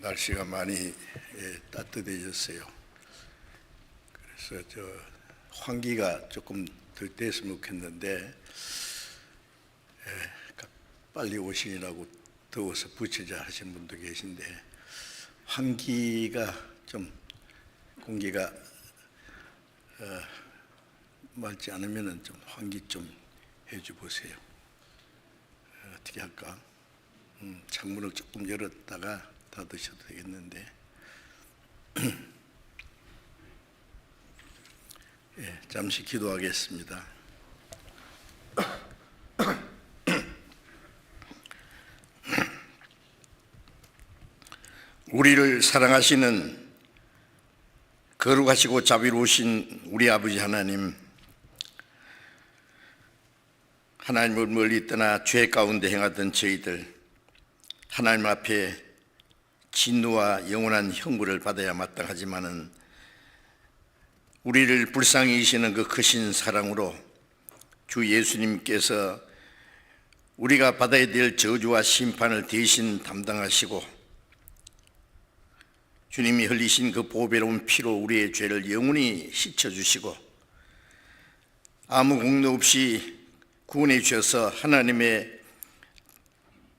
날씨가 많이 따뜻해졌어요. 그래서 환기가 조금 덜 됐으면 좋겠는데 빨리 오시라고 더워서 붙이자 하신 분도 계신데 환기가 좀 공기가 맑지 않으면 좀 환기 좀 해줘 보세요. 어떻게 할까? 창문을 조금 열었다가 닫으셔도 되겠는데. 잠시 기도하겠습니다. 우리를 사랑하시는 거룩하시고 자비로우신 우리 아버지 하나님, 하나님을 멀리 떠나 죄 가운데 행하던 저희들, 하나님 앞에 진노와 영원한 형벌을 받아야 마땅하지만은 우리를 불쌍히 여기시는 그 크신 사랑으로 주 예수님께서 우리가 받아야 될 저주와 심판을 대신 담당하시고 주님이 흘리신 그 보배로운 피로 우리의 죄를 영원히 씻어주시고 아무 공로 없이 구원해 주셔서 하나님의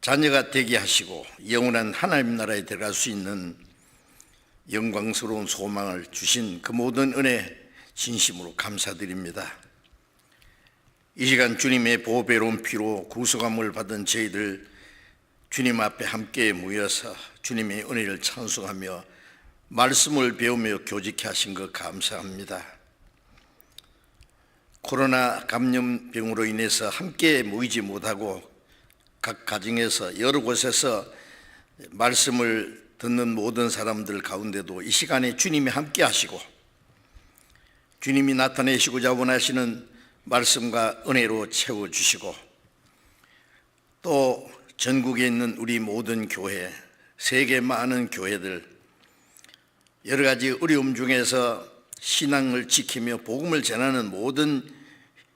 자녀가 되게 하시고 영원한 하나님 나라에 들어갈 수 있는 영광스러운 소망을 주신 그 모든 은혜 진심으로 감사드립니다. 이 시간 주님의 보배로운 피로 구속함을 받은 저희들 주님 앞에 함께 모여서 주님의 은혜를 찬송하며 말씀을 배우며 교직케 하신 것 감사합니다. 코로나 감염병으로 인해서 함께 모이지 못하고 각 가정에서 여러 곳에서 말씀을 듣는 모든 사람들 가운데도 이 시간에 주님이 함께 하시고 주님이 나타내시고자 원하시는 말씀과 은혜로 채워주시고 또 전국에 있는 우리 모든 교회, 세계 많은 교회들 여러 가지 어려움 중에서 신앙을 지키며 복음을 전하는 모든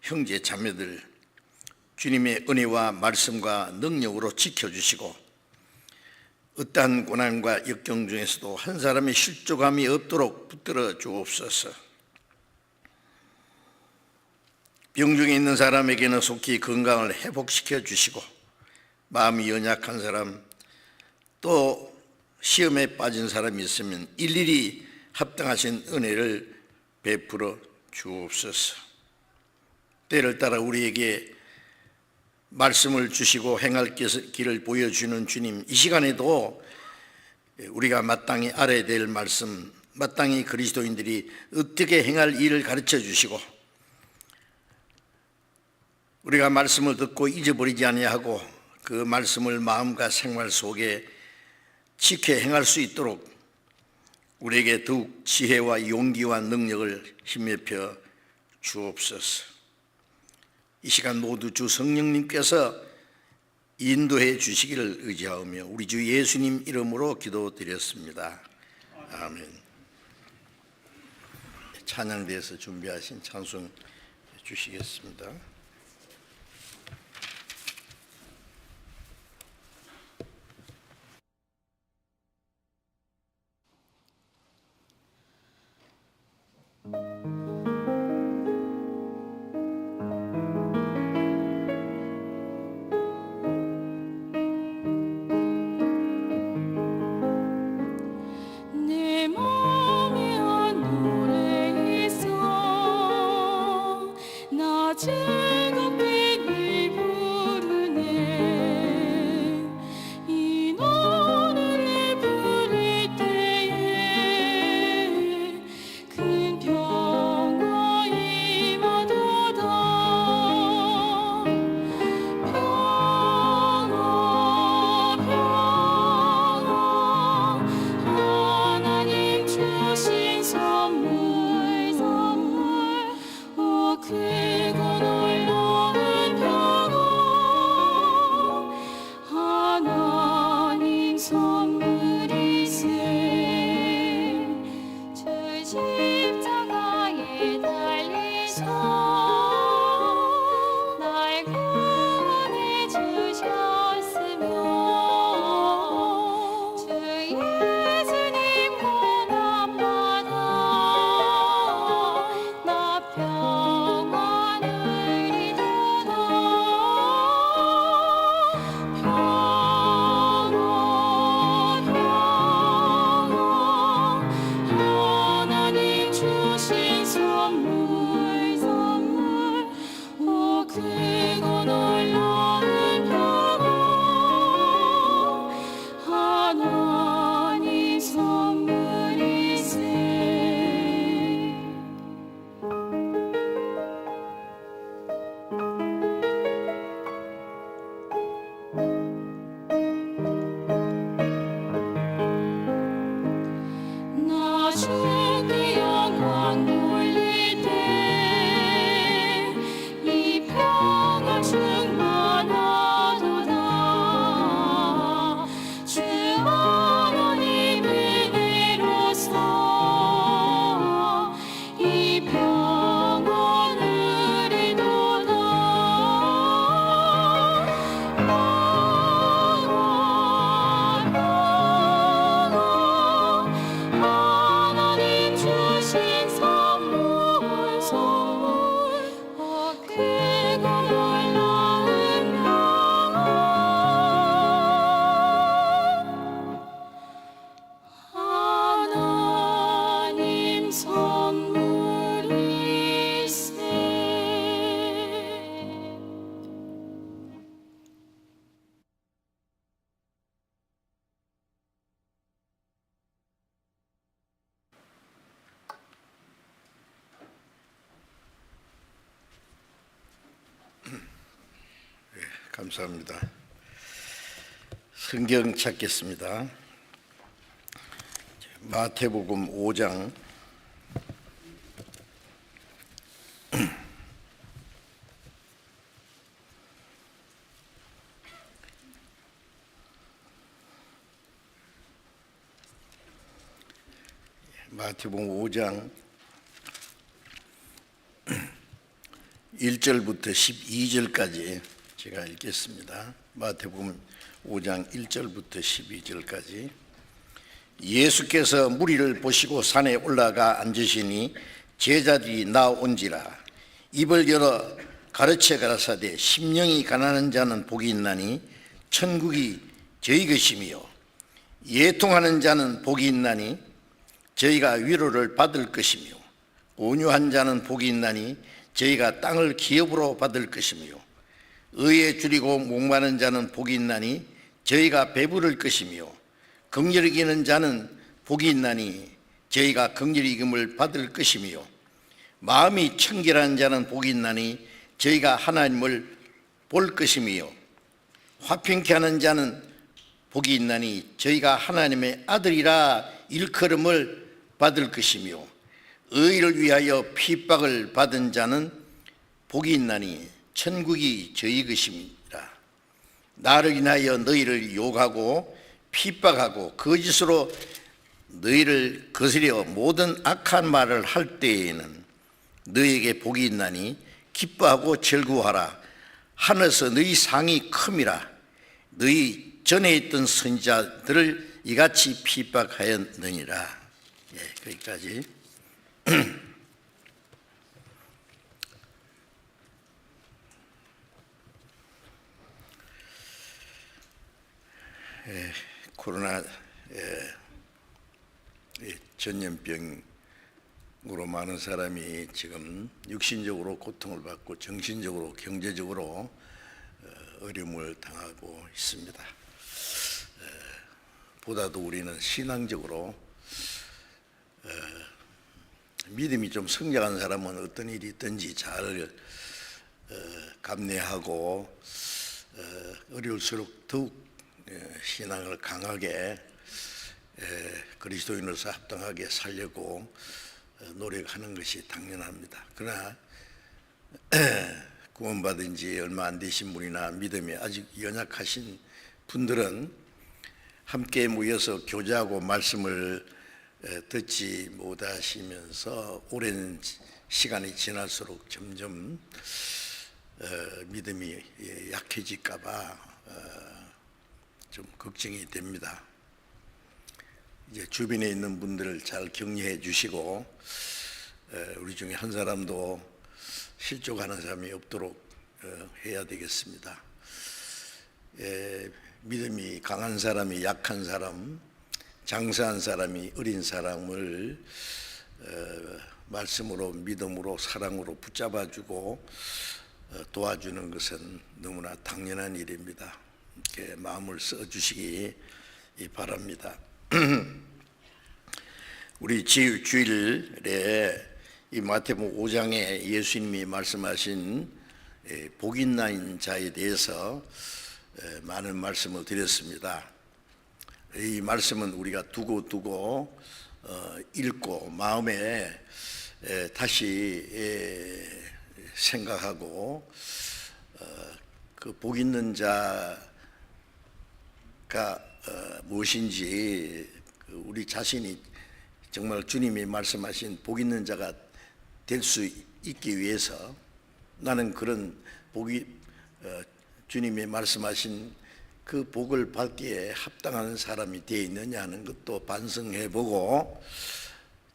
형제 자매들 주님의 은혜와 말씀과 능력으로 지켜주시고 어떠한 고난과 역경 중에서도 한 사람의 실족함이 없도록 붙들어 주옵소서. 병중에 있는 사람에게는 속히 건강을 회복시켜 주시고 마음이 연약한 사람 또 시험에 빠진 사람이 있으면 일일이 합당하신 은혜를 베풀어 주옵소서. 때를 따라 우리에게 말씀을 주시고 행할 길을 보여주는 주님, 이 시간에도 우리가 마땅히 알아야 될 말씀, 마땅히 그리스도인들이 어떻게 행할 일을 가르쳐 주시고 우리가 말씀을 듣고 잊어버리지 아니하고 그 말씀을 마음과 생활 속에 지켜 행할 수 있도록 우리에게 더욱 지혜와 용기와 능력을 힘입혀 주옵소서. 이 시간 모두 주 성령님께서 인도해 주시기를 의지하오며 우리 주 예수님 이름으로 기도드렸습니다. 아멘. 찬양대에서 준비하신 찬송 주시겠습니다. 주셨으며 주의 감사합니다. 성경 찾겠습니다. 마태복음 5장 마태복음 5장 1절부터 12절까지 제가 읽겠습니다. 마태복음 5장 1절부터 12절까지. 예수께서 무리를 보시고 산에 올라가 앉으시니 제자들이 나온지라. 입을 열어 가르쳐 가라사대 심령이 가난한 자는 복이 있나니 천국이 저희 것이며 예통하는 자는 복이 있나니 저희가 위로를 받을 것이며 온유한 자는 복이 있나니 저희가 땅을 기업으로 받을 것이며 의에 줄이고 목마른 자는 복이 있나니 저희가 배부를 것이며 긍휼히 여기는 자는 복이 있나니 저희가 긍휼히 여김을 받을 것이며 마음이 청결한 자는 복이 있나니 저희가 하나님을 볼 것이며 화평케 하는 자는 복이 있나니 저희가 하나님의 아들이라 일컬음을 받을 것이며 의를 위하여 핍박을 받은 자는 복이 있나니 천국이 저희 것입니다. 나를 인하여 너희를 욕하고 핍박하고 거짓으로 너희를 거스려 모든 악한 말을 할 때에는 너희에게 복이 있나니 기뻐하고 즐거워하라. 하늘에서 너희 상이 큼이라. 너희 전에 있던 선지자들을 이같이 핍박하였느니라. 거기까지. 코로나 전염병으로 많은 사람이 지금 육신적으로 고통을 받고 정신적으로 경제적으로 어려움을 당하고 있습니다. 보다도 우리는 신앙적으로 믿음이 좀 성장한 사람은 어떤 일이 있든지 잘 감내하고 어려울수록 더욱 신앙을 강하게 그리스도인으로서 합당하게 살려고 노력하는 것이 당연합니다. 그러나 구원받은 지 얼마 안 되신 분이나 믿음이 아직 연약하신 분들은 함께 모여서 교제하고 말씀을 듣지 못하시면서 오랜 시간이 지날수록 점점 믿음이 약해질까 봐 좀 걱정이 됩니다. 이제 주변에 있는 분들을 잘 격려해 주시고 우리 중에 한 사람도 실족하는 사람이 없도록 해야 되겠습니다. 믿음이 강한 사람이 약한 사람, 장사한 사람이 어린 사람을 말씀으로 믿음으로 사랑으로 붙잡아주고 도와주는 것은 너무나 당연한 일입니다. 이렇게 마음을 써주시기 바랍니다. 우리 주일에 이 마태복음 5장에 예수님이 말씀하신 복 있는 자에 대해서 많은 말씀을 드렸습니다. 이 말씀은 우리가 두고 읽고 마음에 다시 생각하고 그 복 있는 자가 무엇인지 우리 자신이 정말 주님이 말씀하신 복 있는 자가 될 수 있기 위해서 나는 그런 주님이 말씀하신 그 복을 받기에 합당한 사람이 되어 있느냐 하는 것도 반성해 보고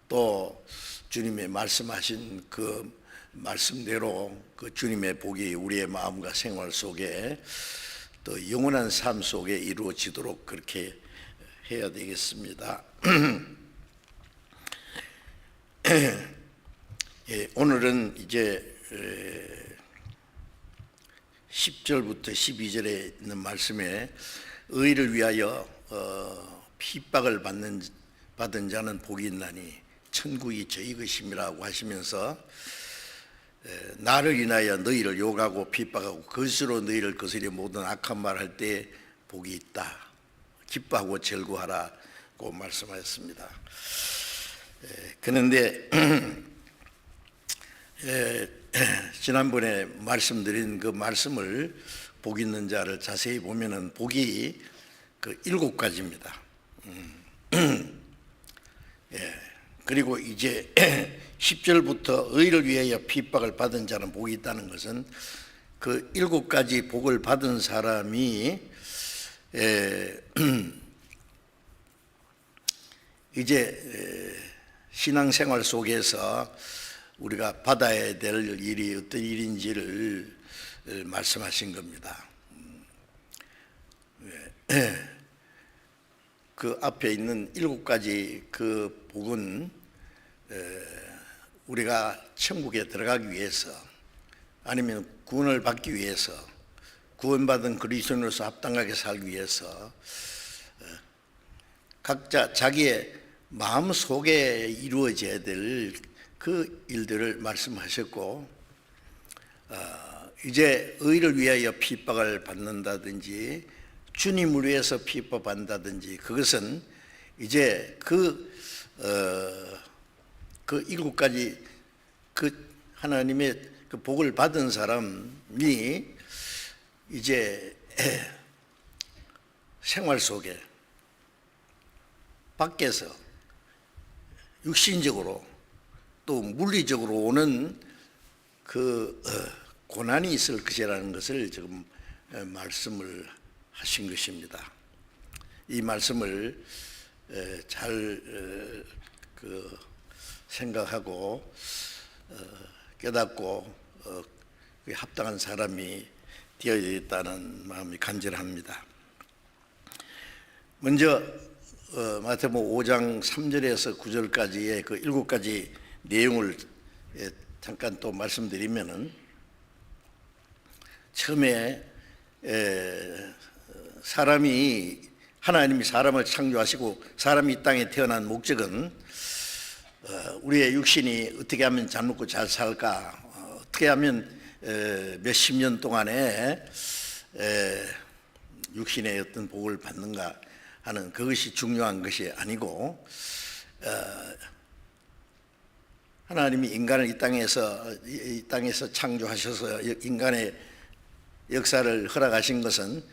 또 주님의 말씀하신 그 말씀대로 그 주님의 복이 우리의 마음과 생활 속에 또 영원한 삶 속에 이루어지도록 그렇게 해야 되겠습니다. 예, 오늘은 이제 10절부터 12절에 있는 말씀에 의를 위하여 핍박을 받은 자는 복이 있나니 천국이 저희 것임이라고 하시면서 나를 인하여 너희를 욕하고 핍박하고 거짓으로 너희를 거스려 모든 악한 말 할 때 복이 있다. 기뻐하고 즐거워하라고 말씀하셨습니다. 그런데 지난번에 말씀드린 그 말씀을 복 있는 자를 자세히 보면은 복이 그 7가지입니다. 그리고 이제 10절부터 의를 위하여 핍박을 받은 자는 복이 있다는 것은 그 7가지 복을 받은 사람이 이제 신앙생활 속에서 우리가 받아야 될 일이 어떤 일인지를 말씀하신 겁니다. 그 앞에 있는 7가지 그 복은 우리가 천국에 들어가기 위해서 아니면 구원을 받기 위해서 구원받은 그리스도인으로서 합당하게 살기 위해서 각자 자기의 마음 속에 이루어져야 될 그 일들을 말씀하셨고, 이제 의를 위하여 핍박을 받는다든지 주님을 위해서 핍박받는다든지 그것은 이제 그 7가지 그 하나님의 그 복을 받은 사람이 이제 생활 속에 밖에서 육신적으로 또 물리적으로 오는 그 고난이 있을 것이라는 것을 지금 말씀을 하신 것입니다. 이 말씀을 잘 생각하고 깨닫고 합당한 사람이 되어야 되겠다는 마음이 간절합니다. 먼저 마태복음 5장 3절에서 9절까지의 그 7가지 내용을 잠깐 또 말씀드리면은, 처음에 하나님이 사람을 창조하시고 사람이 이 땅에 태어난 목적은 우리의 육신이 어떻게 하면 잘 먹고 잘 살까, 어떻게 하면 몇십 년 동안에 육신의 어떤 복을 받는가 하는 그것이 중요한 것이 아니고, 하나님이 인간을 이 땅에서 창조하셔서 인간의 역사를 허락하신 것은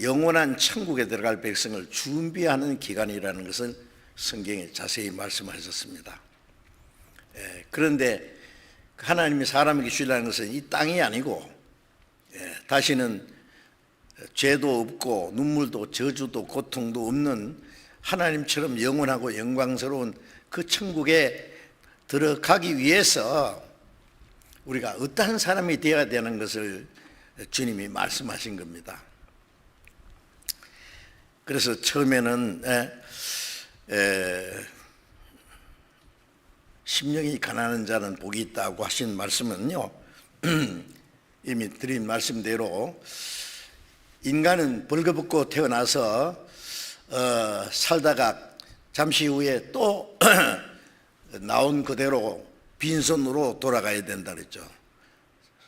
영원한 천국에 들어갈 백성을 준비하는 기간이라는 것을 성경에 자세히 말씀하셨습니다. 그런데 하나님이 사람에게 주려는 것은 이 땅이 아니고 다시는 죄도 없고 눈물도 저주도 고통도 없는 하나님처럼 영원하고 영광스러운 그 천국에 들어가기 위해서 우리가 어떠한 사람이 되어야 되는 것을 주님이 말씀하신 겁니다. 그래서 처음에는 심령이 가난한 자는 복이 있다고 하신 말씀은요, 이미 드린 말씀대로 인간은 벌거벗고 태어나서 살다가 잠시 후에 또 나온 그대로 빈손으로 돌아가야 된다 그랬죠.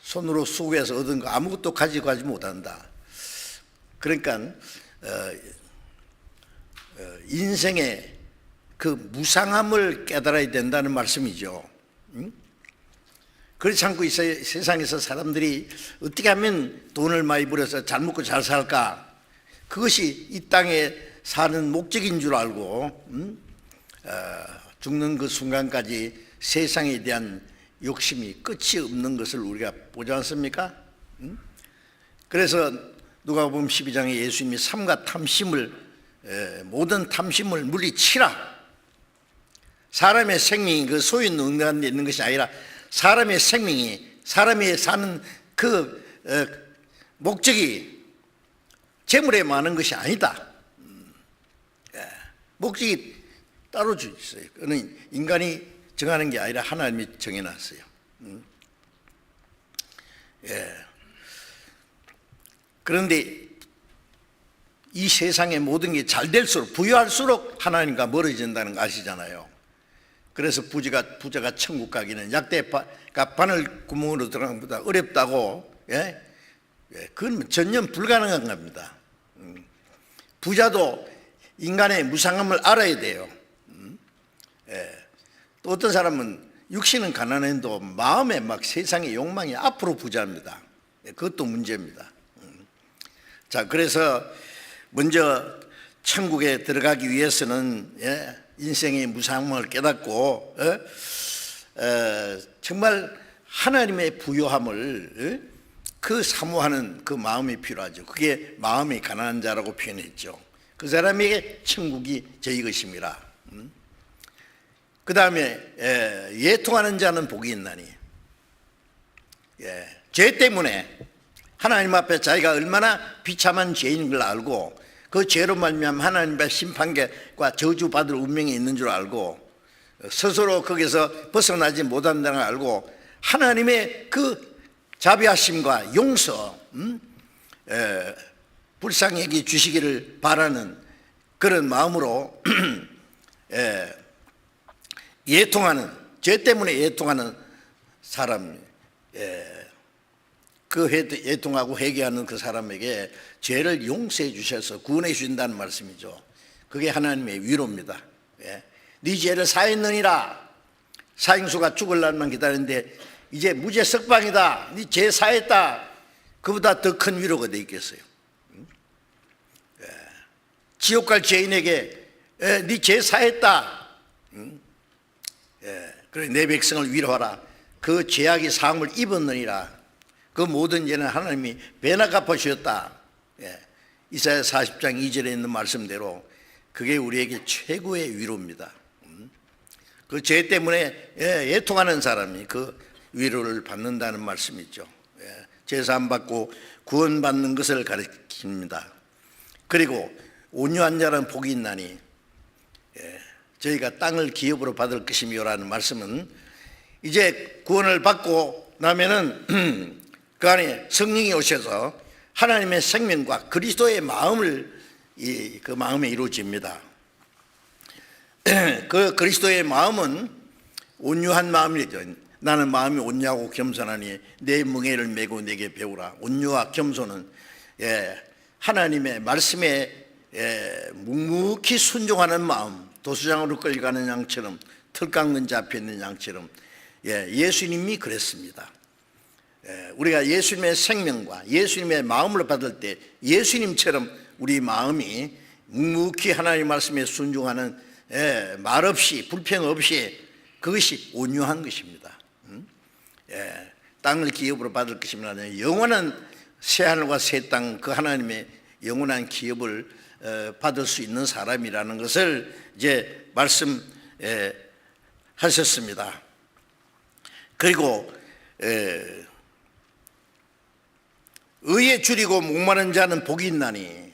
손으로 수고해서 얻은 거 아무것도 가지고 가지 못한다. 그러니까 인생의 그 무상함을 깨달아야 된다는 말씀이죠. 그렇지 않고 이 세상에서 사람들이 어떻게 하면 돈을 많이 벌어서 잘 먹고 잘 살까, 그것이 이 땅에 사는 목적인 줄 알고 죽는 그 순간까지 세상에 대한 욕심이 끝이 없는 것을 우리가 보지 않습니까? 그래서 누가복음 12장에 예수님이 삼가 탐심을, 모든 탐심을 물리치라. 사람의 생명이 그 소유능력에 있는 것이 아니라 사람의 생명이, 사람이 사는 그 목적이 재물에 많은 것이 아니다. 목적이 따로 있어요. 그는 인간이 정하는 게 아니라 하나님이 정해놨어요. 그런데 이 세상의 모든 게 잘 될수록, 부유할수록 하나님과 멀어진다는 거 아시잖아요. 그래서 부자가 천국 가기는 약대가 바늘 구멍으로 들어가는 것보다 어렵다고. 그건 전혀 불가능한 겁니다. 부자도 인간의 무상함을 알아야 돼요. 또 어떤 사람은 육신은 가난해도 마음에 막 세상의 욕망이 앞으로 부자입니다. 그것도 문제입니다. 자, 그래서 먼저 천국에 들어가기 위해서는 인생의 무상함을 깨닫고 정말 하나님의 부요함을 그 사모하는 그 마음이 필요하죠. 그게 마음이 가난한 자라고 표현했죠. 그 사람에게 천국이 저희 것입니다. 그 다음에 예통하는 자는 복이 있나니. 죄 때문에 하나님 앞에 자기가 얼마나 비참한 죄인 걸 알고 그 죄로 말미암아 하나님의 심판과 저주받을 운명이 있는 줄 알고 스스로 거기서 벗어나지 못한다는 걸 알고 하나님의 그 자비하심과 용서, 불쌍하게 주시기를 바라는 그런 마음으로 예통하는, 죄 때문에 예통하는 사람, 그 예통하고 회개하는 그 사람에게 죄를 용서해 주셔서 구원해 주신다는 말씀이죠. 그게 하나님의 위로입니다. 네 죄를 사했느니라. 사형수가 죽을 날만 기다리는데 이제 무죄 석방이다, 네 죄 사했다, 그보다 더 큰 위로가 돼 있겠어요? 지옥 갈 죄인에게 네 죄 사했다, 그래 내 백성을 위로하라, 그 죄악이 사함을 입었느니라, 그 모든 죄는 하나님이 배나 갚아주셨다. 이사야 40장 2절에 있는 말씀대로 그게 우리에게 최고의 위로입니다. 그 죄 때문에 예통하는 사람이 그 위로를 받는다는 말씀이죠. 제사함 받고 구원받는 것을 가리킵니다. 그리고 온유한 자는 복이 있나니, 저희가 땅을 기업으로 받을 것이며라는 말씀은 이제 구원을 받고 나면은 그 안에 성령이 오셔서 하나님의 생명과 그리스도의 마음을 그 마음에 이루어집니다. 그 그리스도의 마음은 온유한 마음이죠. 나는 마음이 온유하고 겸손하니 내 멍에를 메고 내게 배우라. 온유와 겸손은 하나님의 말씀에 묵묵히 순종하는 마음, 도수장으로 끌려가는 양처럼, 털 깎는 자 앞에 있는 양처럼 예수님이 그랬습니다. 우리가 예수님의 생명과 예수님의 마음을 받을 때 예수님처럼 우리 마음이 묵묵히 하나님 말씀에 순종하는, 말없이 불평 없이, 그것이 온유한 것입니다. 땅을 기업으로 받을 것입니다. 영원한 새하늘과 새 땅, 그 하나님의 영원한 기업을 받을 수 있는 사람이라는 것을 이제 말씀하셨습니다. 그리고 의에 줄이고 목마른 자는 복이 있나니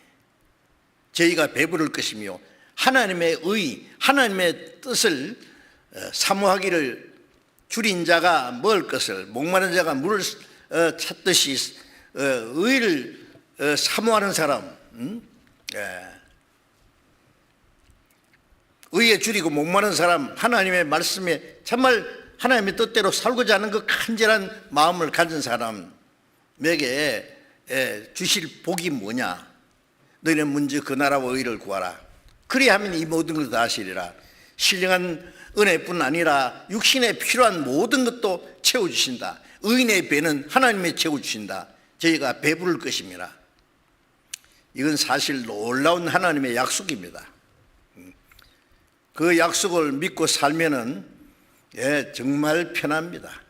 저희가 배부를 것이며, 하나님의 의, 하나님의 뜻을 사모하기를 줄인 자가 먹을 것을, 목마른 자가 물을 찾듯이 의를 사모하는 사람, 의에 줄이고 목마른 사람, 하나님의 말씀에 정말 하나님의 뜻대로 살고자 하는 그 간절한 마음을 가진 사람에게 주실 복이 뭐냐? 너희는 먼저 그 나라와 의를 구하라. 그리하면 이 모든 것을 다 하시리라. 신령한 은혜뿐 아니라 육신에 필요한 모든 것도 채워주신다. 의인의 배는 하나님이 채워주신다. 저희가 배부를 것입니다. 이건 사실 놀라운 하나님의 약속입니다. 그 약속을 믿고 살면은 정말 편합니다.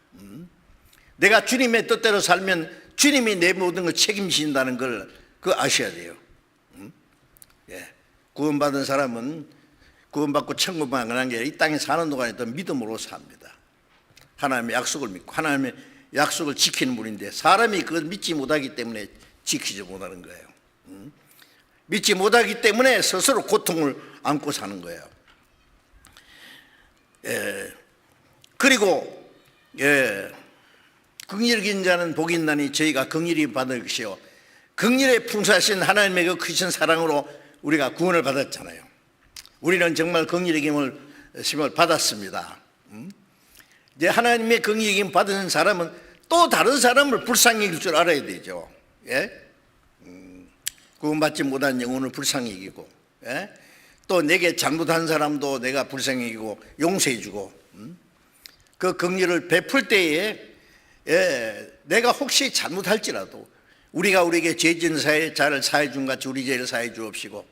내가 주님의 뜻대로 살면 주님이 내 모든 걸 책임지신다는 걸 그거 아셔야 돼요. 구원받은 사람은 구원받고 천국만 가는 게 이 땅에 사는 동안에 또 믿음으로 삽니다. 하나님의 약속을 믿고 하나님의 약속을 지키는 분인데 사람이 그걸 믿지 못하기 때문에 지키지 못하는 거예요. 믿지 못하기 때문에 스스로 고통을 안고 사는 거예요. 그리고 긍휼히 여긴 자는 복이 있나니 저희가 긍휼히 받을 것이요 긍휼에 풍성하신 하나님의 그 크신 사랑으로 우리가 구원을 받았잖아요. 우리는 정말 긍휼히 여김을 받았습니다. 이제 하나님의 긍휼히 여김 받은 사람은 또 다른 사람을 불쌍히 여길 줄 알아야 되죠. 구원받지 못한 영혼을 불쌍히 여기고, 또 내게 잘못한 사람도 내가 불쌍히 여기고 용서해 주고, 그 긍휼을 베풀 때에 내가 혹시 잘못할지라도 우리가 우리에게 죄 지은 자를 사해 준 같이 우리 죄를 사해 주옵시고,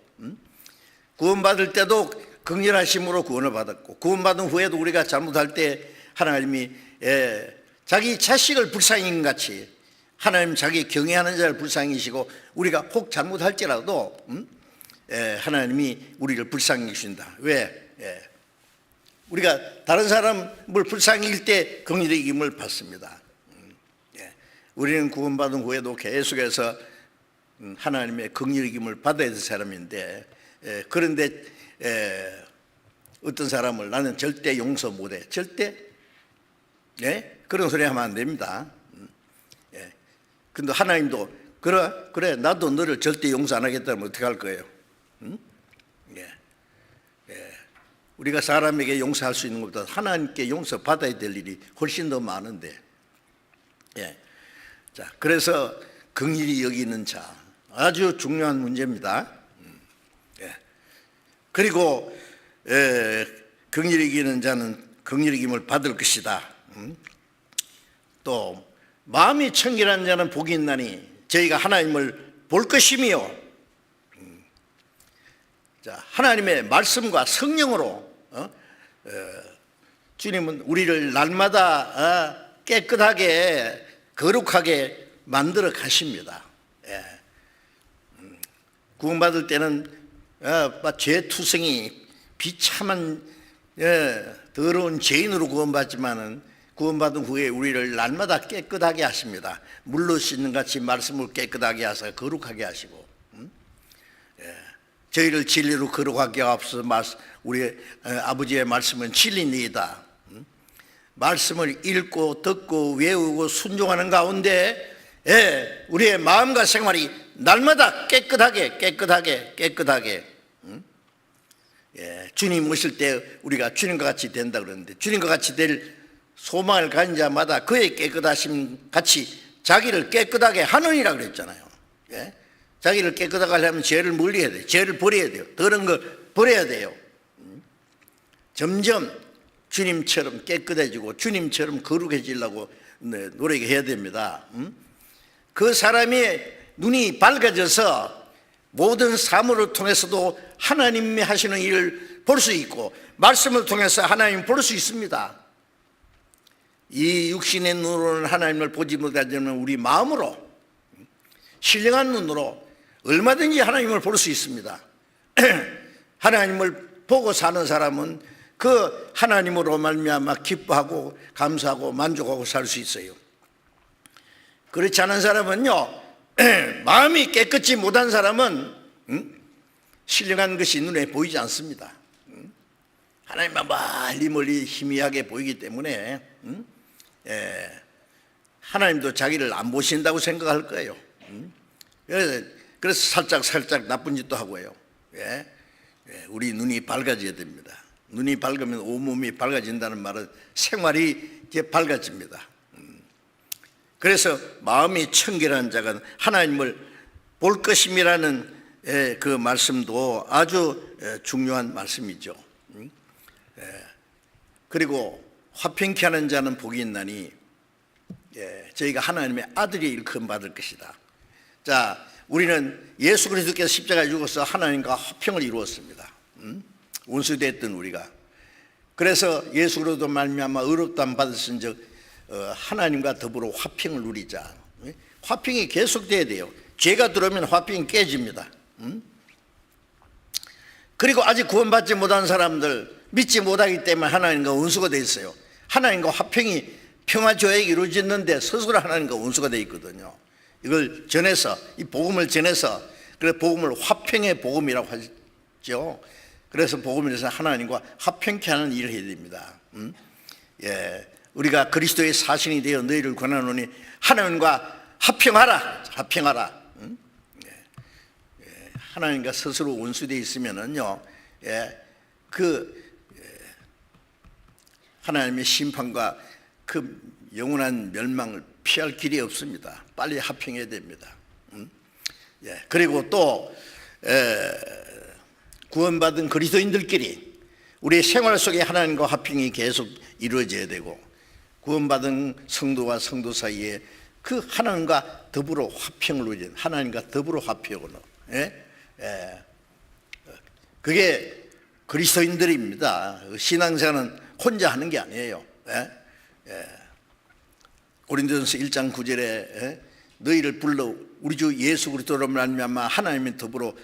구원받을 때도 긍휼하심으로 구원을 받았고 구원받은 후에도 우리가 잘못할 때 하나님이 자기 자식을 불쌍히 여긴 같이 하나님 자기 경외하는 자를 불쌍히 여기시고 우리가 혹 잘못할지라도 하나님이 우리를 불쌍히 여기신다. 왜? 우리가 다른 사람을 불쌍히 여길 때 긍휼의 여김을 받습니다. 우리는 구원받은 후에도 계속해서 하나님의 긍휼의 여김을 받아야 될 사람인데 그런데 어떤 사람을 나는 절대 용서 못해. 절대? 그런 소리 하면 안 됩니다. 근데 하나님도 그래 나도 너를 절대 용서 안 하겠다면 어떻게 할 거예요? 우리가 사람에게 용서할 수 있는 것보다 하나님께 용서 받아야 될 일이 훨씬 더 많은데, 자 그래서 긍휼히 여기는 자 아주 중요한 문제입니다. 그리고 긍휼히 여기는 자는 긍휼히 여김을 받을 것이다. 또 마음이 청결한 자는 복이 있나니 저희가 하나님을 볼 것이며, 자 하나님의 말씀과 성령으로 주님은 우리를 날마다 깨끗하게 거룩하게 만들어 가십니다. 구원받을 때는 죄투성이 비참한 더러운 죄인으로 구원받지만은 구원받은 후에 우리를 날마다 깨끗하게 하십니다. 물로 씻는 같이 말씀을 깨끗하게 하사 거룩하게 하시고, 저희를 진리로 거룩하게 하옵소서. 우리 아버지의 말씀은 진리니이다. 말씀을 읽고 듣고 외우고 순종하는 가운데 우리의 마음과 생활이 날마다 깨끗하게 주님 오실 때 우리가 주님과 같이 된다 그러는데, 주님과 같이 될 소망을 가진 자마다 그의 깨끗하심 같이 자기를 깨끗하게 하느니라 그랬잖아요. 자기를 깨끗하게 하려면 죄를 멀리해야 돼요. 죄를 버려야 돼요. 더러운 걸 버려야 돼요. 점점 주님처럼 깨끗해지고 주님처럼 거룩해지려고 노력해야 됩니다. 그 사람이 눈이 밝아져서 모든 사물을 통해서도 하나님이 하시는 일을 볼 수 있고 말씀을 통해서 하나님을 볼 수 있습니다. 이 육신의 눈으로는 하나님을 보지 못하지만 우리 마음으로 신령한 눈으로 얼마든지 하나님을 볼 수 있습니다. 하나님을 보고 사는 사람은 그 하나님으로 말미암아 기뻐하고 감사하고 만족하고 살 수 있어요. 그렇지 않은 사람은요, 마음이 깨끗이 못한 사람은 신령한 것이 눈에 보이지 않습니다. 하나님만 멀리 희미하게 보이기 때문에 하나님도 자기를 안 보신다고 생각할 거예요. 그래서 살짝 나쁜 짓도 하고요. 우리 눈이 밝아져야 됩니다. 눈이 밝으면 온몸이 밝아진다는 말은 생활이 이제 밝아집니다. 그래서 마음이 청결한 자가 하나님을 볼 것임이라는 그 말씀도 아주 중요한 말씀이죠. 그리고 화평케 하는 자는 복이 있나니 저희가 하나님의 아들이 일컬음 받을 것이다. 자, 우리는 예수 그리스도께서 십자가에 죽어서 하나님과 화평을 이루었습니다. 원수됐던 우리가. 그래서 예수 그리스도 말미암아 의롭다함 받으신 즉 하나님과 더불어 화평을 누리자. 화평이 계속돼야 돼요. 죄가 들어오면 화평이 깨집니다. 그리고 아직 구원받지 못한 사람들, 믿지 못하기 때문에 하나님과 원수가 돼 있어요. 하나님과 화평이 평화 조약이 이루어졌는데 스스로 하나님과 원수가 되어 있거든요. 이걸 전해서, 이 복음을 전해서, 그래서 복음을 화평의 복음이라고 하죠. 그래서 복음에서 하나님과 화평케 하는 일을 해야 됩니다. 우리가 그리스도의 사신이 되어 너희를 권하노니 하나님과 화평하라, 화평하라. 하나님과 스스로 원수되어 있으면은요, 하나님의 심판과 그 영원한 멸망을 피할 길이 없습니다. 빨리 화평해야 됩니다. 그리고 또 구원받은 그리스도인들끼리 우리의 생활 속에 하나님과 화평이 계속 이루어져야 되고, 구원받은 성도와 성도 사이에 그 하나님과 더불어 화평을 누리는, 하나님과 더불어 화평을, 그게 그리스도인들입니다. 신앙생활은 혼자 하는 게 아니에요. 고린도전서 1장 9절에 너희를 불러 우리 주 예수 그리스도로 말미암아 하나님이 더불어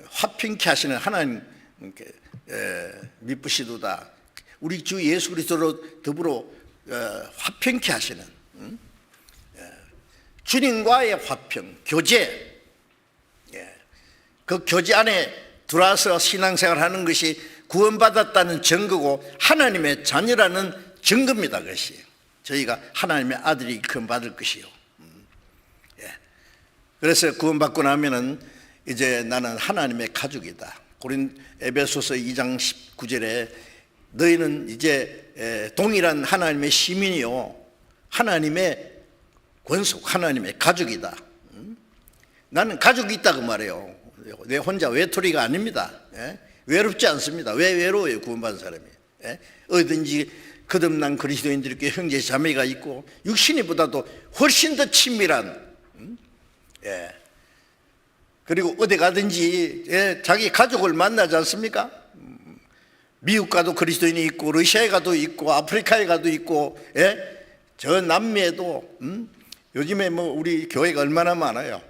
화평케 하시는 하나님 미쁘시도다. 우리 주 예수 그리스도로 더불어 화평케 하시는 주님과의 화평, 교제, 그 교제 안에 들어와서 신앙생활하는 것이 구원받았다는 증거고 하나님의 자녀라는 증거입니다. 그것이 저희가 하나님의 아들이 구원받을 것이요. 그래서 구원받고 나면은 이제 나는 하나님의 가족이다. 에베소서 2장 19절에 너희는 이제 동일한 하나님의 시민이요, 하나님의 권속, 하나님의 가족이다. 나는 가족이 있다고 말해요. 내 혼자 외톨이가 아닙니다. 외롭지 않습니다. 왜 외로워요? 구원받은 사람이. 어디든지 거듭난 그리스도인들께 형제 자매가 있고 육신이보다도 훨씬 더 친밀한, 그리고 어디 가든지 자기 가족을 만나지 않습니까? 미국 가도 그리스도인이 있고, 러시아에 가도 있고, 아프리카에 가도 있고, 저 남미에도, 요즘에 뭐 우리 교회가 얼마나 많아요.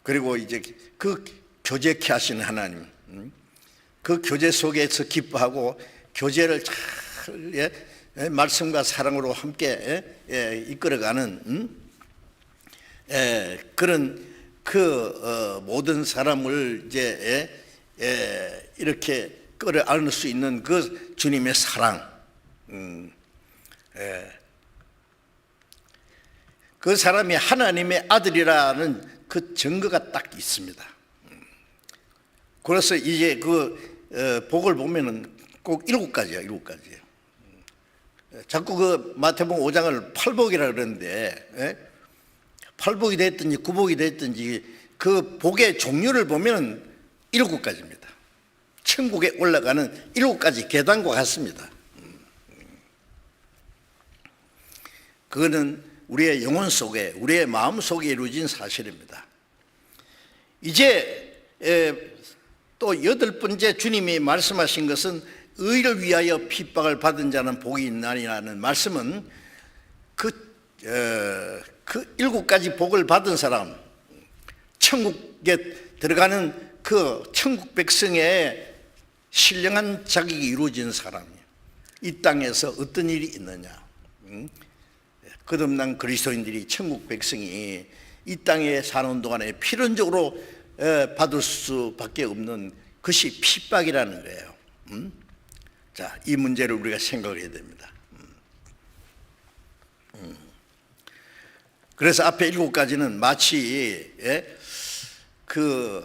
그리고 이제 그 교제케 하시는 하나님, 그 교제 속에서 기뻐하고 교제를 잘 말씀과 사랑으로 함께 이끌어가는 그런 그 모든 사람을 이제 이렇게 끌어안을 수 있는 그 주님의 사랑, 그 사람이 하나님의 아들이라는 그 증거가 딱 있습니다. 그래서 이제 그 복을 보면은 꼭 7가지야, 7가지. 자꾸 그 마태복음 5장을 팔복이라 그러는데, 팔복이 됐든지 구복이 됐든지 그 복의 종류를 보면 7가지입니다. 천국에 올라가는 7가지 계단과 같습니다. 그거는 우리의 영혼 속에, 우리의 마음 속에 이루어진 사실입니다. 이제 또 8번째 주님이 말씀하신 것은 의를 위하여 핍박을 받은 자는 복이 있나니라는 말씀은 그 7가지 복을 받은 사람, 천국에 들어가는 그 천국 백성의 신령한 자격이 이루어진 사람이 이 땅에서 어떤 일이 있느냐. 거듭난 그리스도인들이, 천국 백성이 이 땅에 사는 동안에 필연적으로 받을 수밖에 없는 것이 핍박이라는 거예요. 자, 이 문제를 우리가 생각을 해야 됩니다. 그래서 앞에 7가지는 마치 그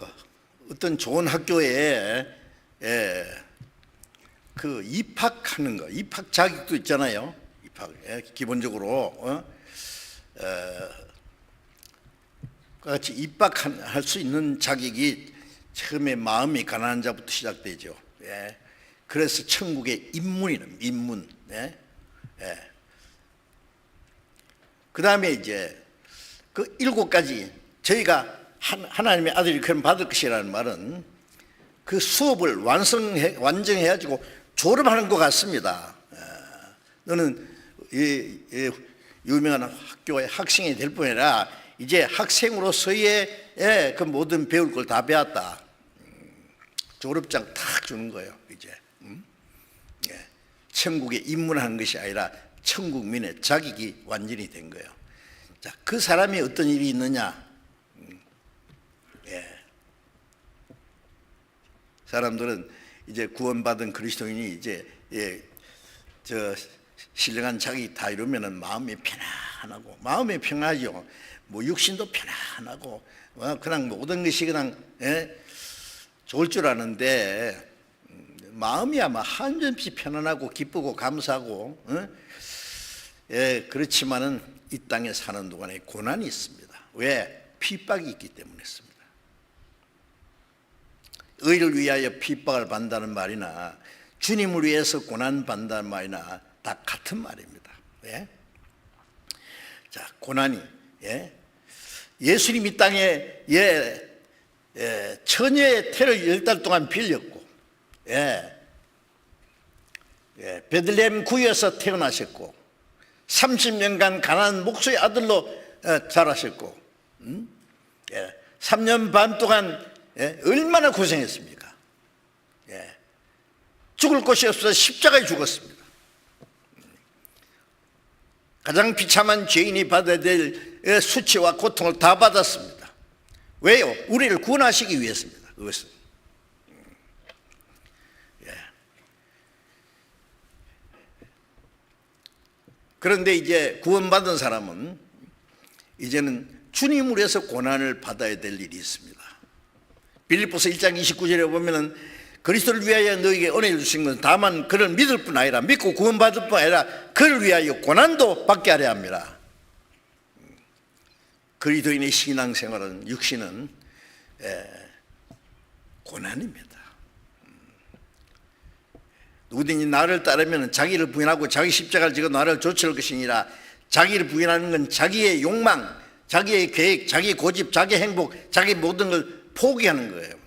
어떤 좋은 학교에 그 입학하는 거, 입학 자격도 있잖아요. 입학, 기본적으로 같이 입학할 수 있는 자격이 처음에 마음이 가난한 자부터 시작되죠. 그래서 천국의 입문이는 입문. 그 다음에 이제 그 7가지 저희가 하나님의 아들이 그럼 받을 것이라는 말은 그 수업을 완성해가지고 졸업하는 것 같습니다. 너는 유명한 학교의 학생이 될 뿐 아니라 이제 학생으로서의 그 모든 배울 걸 다 배웠다. 졸업장 탁 주는 거예요. 이제 천국에 입문하는 것이 아니라 천국민의 자격이 완전히 된 거예요. 자, 그 사람이 어떤 일이 있느냐? 사람들은 이제 구원받은 그리스도인이 이제 저 신령한 자기 다 이루면은 마음이 편안하고, 마음이 평안하죠. 뭐 육신도 편안하고, 그냥 모든 것이 그냥 좋을 줄 아는데, 마음이 아마 한없이 편안하고 기쁘고 감사하고, 그렇지만은 이 땅에 사는 동안에 고난이 있습니다. 왜? 핍박이 있기 때문에 있습니다. 의를 위하여 핍박을 받는다는 말이나 주님을 위해서 고난 받는다는 말이나 다 같은 말입니다. 예? 자, 고난이 예수님 이 땅에 처녀의 태를 10달 동안 빌렸고, 베들레헴 구유에서 태어나셨고 30년간 가난한 목수의 아들로 자라셨고 3년 반 동안 얼마나 고생했습니까? 죽을 곳이 없어서 십자가에 죽었습니다. 가장 비참한 죄인이 받아야 될 수치와 고통을 다 받았습니다. 왜요? 우리를 구원하시기 위해서입니다. 그것은. 그런데 이제 구원받은 사람은 이제는 주님을 위해서 고난을 받아야 될 일이 있습니다. 빌립보서 1장 29절에 보면은 그리스도를 위하여 너에게 은혜를 주신 것은 다만 그를 믿을 뿐 아니라, 믿고 구원받을 뿐 아니라 그를 위하여 고난도 받게 하려 합니다. 그리스도인의 신앙생활은, 육신은 고난입니다. 누구든지 나를 따르면 자기를 부인하고 자기 십자가를 지고 나를 좇을 것이니라. 자기를 부인하는 건 자기의 욕망, 자기의 계획, 자기 고집, 자기 행복, 자기 모든 걸 포기하는 거예요.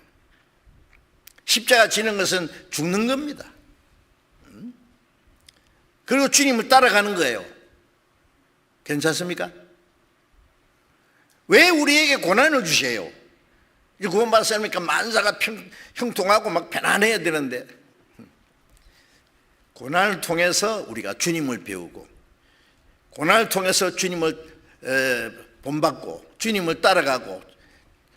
십자가 지는 것은 죽는 겁니다. 그리고 주님을 따라가는 거예요. 괜찮습니까? 왜 우리에게 고난을 주세요? 구원받았으니까 만사가 형통하고 막 편안해야 되는데, 고난을 통해서 우리가 주님을 배우고, 고난을 통해서 주님을 본받고 주님을 따라가고,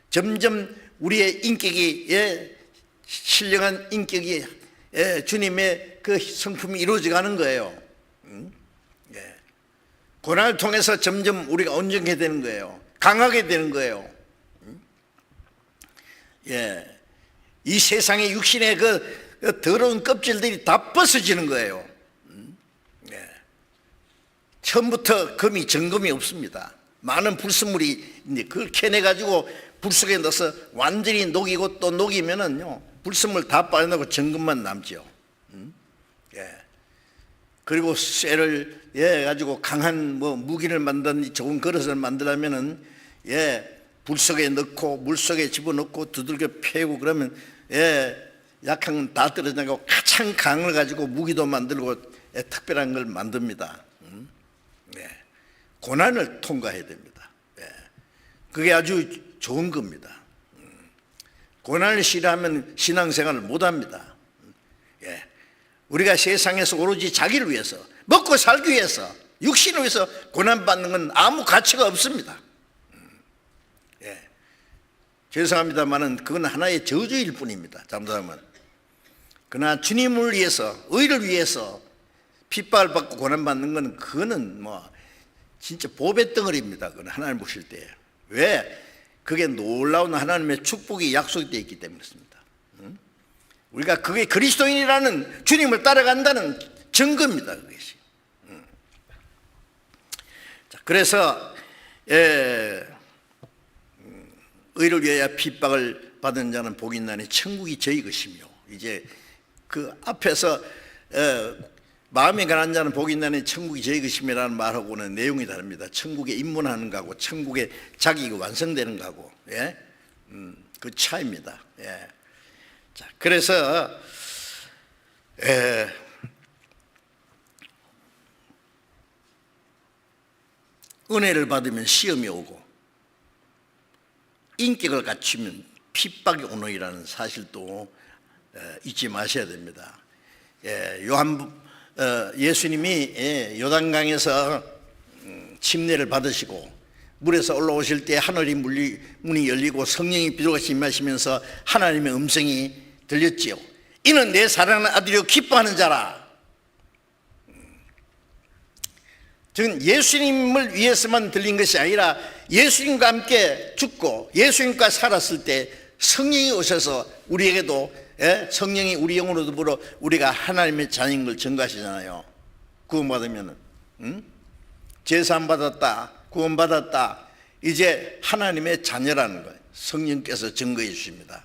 점점 우리의 인격이 신령한 인격이 주님의 그 성품이 이루어져 가는 거예요. 고난을 통해서 점점 우리가 온전하게 되는 거예요. 강하게 되는 거예요. 이 세상의 육신의 그 더러운 껍질들이 다 벗어지는 거예요. 처음부터 금이 정금이 없습니다. 많은 불순물이 그걸 캐내가지고 불 속에 넣어서 완전히 녹이고 또 녹이면은요, 불순물 다 빠져나고 정금만 남죠. 그리고 쇠를 가지고 강한 무기를 만든 좋은 그릇을 만들려면은 불 속에 넣고 물 속에 집어넣고 두들겨 패고 그러면 약한 건 다 떨어지고 가장 강한 걸 가지고 무기도 만들고 특별한 걸 만듭니다. 고난을 통과해야 됩니다. 그게 아주 좋은 겁니다. 고난을 싫어하면 신앙생활을 못합니다. 우리가 세상에서 오로지 자기를 위해서, 먹고 살기 위해서, 육신을 위해서 고난받는 건 아무 가치가 없습니다. 죄송합니다만은 그건 하나의 저주일 뿐입니다. 잘못하면. 그러나 주님을 위해서, 의를 위해서 핍박을 받고 고난받는 건, 그거는 진짜 보배 덩어리입니다. 그건 하나님 보실 때. 왜? 그게 놀라운 하나님의 축복이 약속이 되어 있기 때문에 그렇습니다. 우리가 그게 그리스도인이라는, 주님을 따라간다는 증거입니다. 그것이. 자, 그래서 의를 위하여 핍박을 받은 자는 복이 있나니 천국이 저희 것이며, 이제 그 앞에서 마음이 가난한 자는 복이 있나니 천국이 저희 것이며라는 말하고는 내용이 다릅니다. 천국에 입문하는 거하고 천국에 자기가 완성되는 거하고 그 차이입니다. 자, 그래서 은혜를 받으면 시험이 오고, 인격을 갖추면 핍박이 오느니라는 사실도 잊지 마셔야 됩니다. 예수님이 요단강에서 침례를 받으시고 물에서 올라오실 때 하늘이 문이 열리고 성령이 비로같이 임하시면서 하나님의 음성이 들렸지요. 이는 내 사랑하는 아들이요 기뻐하는 자라. 즉 예수님을 위해서만 들린 것이 아니라 예수님과 함께 죽고 예수님과 살았을 때 성령이 오셔서 우리에게도 성령이 우리 영으로 더불어 우리가 하나님의 자녀인 걸 증거하시잖아요. 구원받으면 제사함 받았다, 구원받았다, 이제 하나님의 자녀라는 거예요. 성령께서 증거해 주십니다.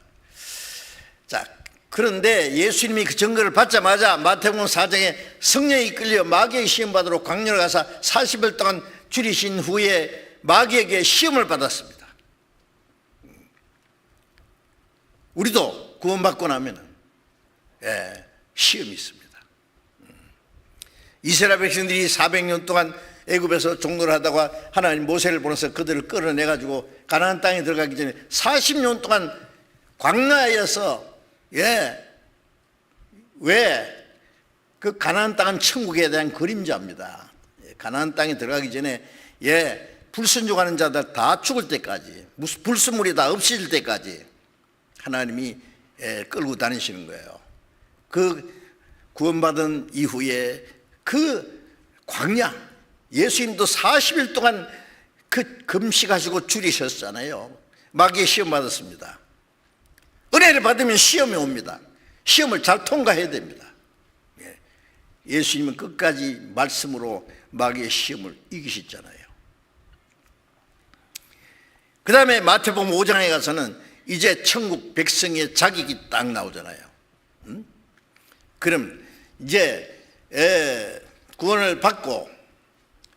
자, 그런데 예수님이 그 증거를 받자마자 마태복음 4장에 성령이 이끌려 마귀의 시험 받으러 광야로 가서 40일 동안 줄이신 후에 마귀에게 시험을 받았습니다. 우리도 구원받고 나면 시험이 있습니다. 이스라엘 백성들이 400년 동안 애굽에서 종노를 하다가 하나님 모세를 보내서 그들을 끌어내가지고 가나안 땅에 들어가기 전에 40년 동안 광야에서 왜? 그 가나안 땅은 천국에 대한 그림자입니다. 가나안 땅에 들어가기 전에 불순종하는 자들 다 죽을 때까지, 불순물이 다 없어질 때까지 하나님이 끌고 다니시는 거예요. 그 구원받은 이후에 그 광야, 예수님도 40일 동안 그 금식하시고 줄이셨잖아요. 마귀의 시험 받았습니다. 은혜를 받으면 시험이 옵니다. 시험을 잘 통과해야 됩니다. 예수님은 끝까지 말씀으로 마귀의 시험을 이기셨잖아요. 그 다음에 마태복음 5장에 가서는 이제 천국 백성의 자격이 딱 나오잖아요. 그럼 이제 구원을 받고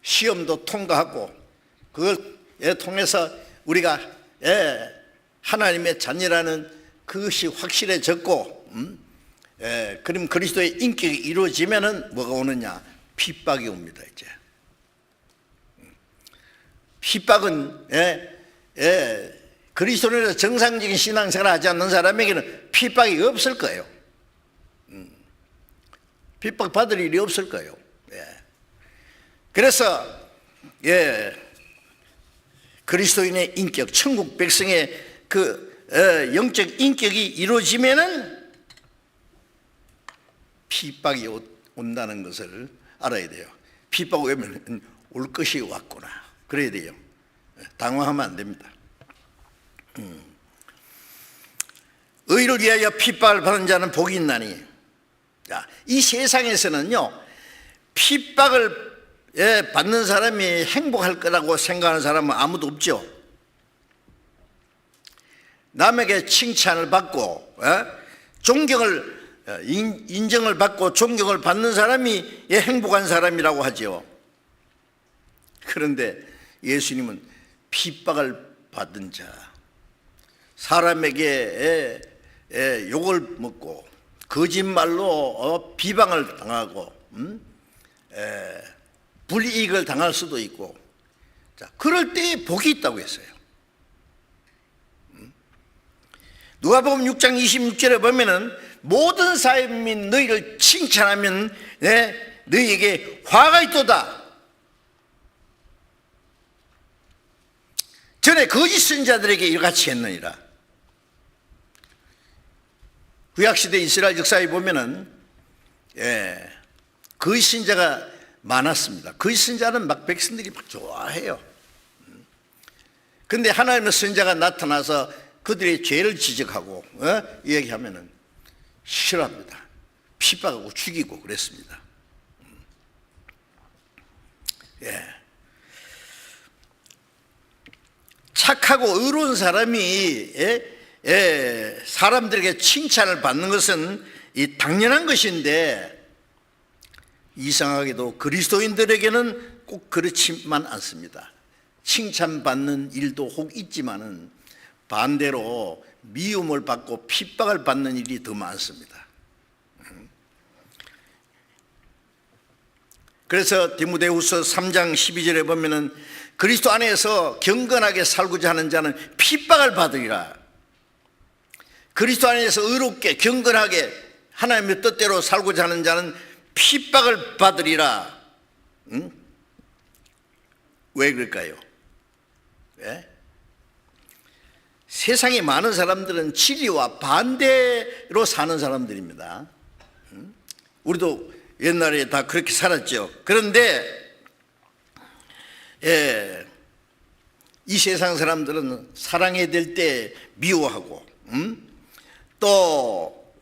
시험도 통과하고 그걸 통해서 우리가 하나님의 자녀라는 그것이 확실해졌고 그럼 그리스도의 인격이 이루어지면은 뭐가 오느냐? 핍박이 옵니다. 이제 핍박은 그리스도인으로 정상적인 신앙생활을 하지 않는 사람에게는 핍박이 없을 거예요. 핍박 받을 일이 없을 거예요. 그래서 그리스도인의 인격, 천국 백성의 그 영적 인격이 이루어지면은 핍박이 온다는 것을 알아야 돼요. 핍박이 오면 올 것이 왔구나 그래야 돼요. 당황하면 안 됩니다. 의를 위하여 핍박을 받은 자는 복이 있나니. 이 세상에서는요 핍박을 받는 사람이 행복할 거라고 생각하는 사람은 아무도 없죠. 남에게 칭찬을 받고 존경을 인정을 받고 존경을 받는 사람이 행복한 사람이라고 하죠. 그런데 예수님은 핍박을 받은 자, 사람에게 욕을 먹고 거짓말로 비방을 당하고 불이익을 당할 수도 있고, 자, 그럴 때 복이 있다고 했어요. 누가복음 6장 26절에 보면은 모든 사람이 너희를 칭찬하면 너희에게 화가 있도다. 전에 거짓 선지자들에게 이같이 했느니라. 구약시대 이스라엘 역사에 보면은 거짓 선지자가 많았습니다. 거짓 선지자는 막 백성들이 막 좋아해요. 근데 하나님의 선지자가 나타나서 그들의 죄를 지적하고 이야기하면은 싫어합니다. 핍박하고 죽이고 그랬습니다. 착하고 의로운 사람이 사람들에게 칭찬을 받는 것은 당연한 것인데, 이상하게도 그리스도인들에게는 꼭 그렇지만 않습니다. 칭찬받는 일도 혹 있지만은 반대로 미움을 받고 핍박을 받는 일이 더 많습니다. 그래서 디모데후서 3장 12절에 보면은 그리스도 안에서 경건하게 살고자 하는 자는 핍박을 받으리라. 그리스도 안에서 의롭게 경건하게 하나님의 뜻대로 살고자 하는 자는 핍박을 받으리라. 응? 왜 그럴까요? 왜? 세상에 많은 사람들은 진리와 반대로 사는 사람들입니다. 우리도 옛날에 다 그렇게 살았죠. 그런데 이 세상 사람들은 사랑해야 될 때 미워하고, 또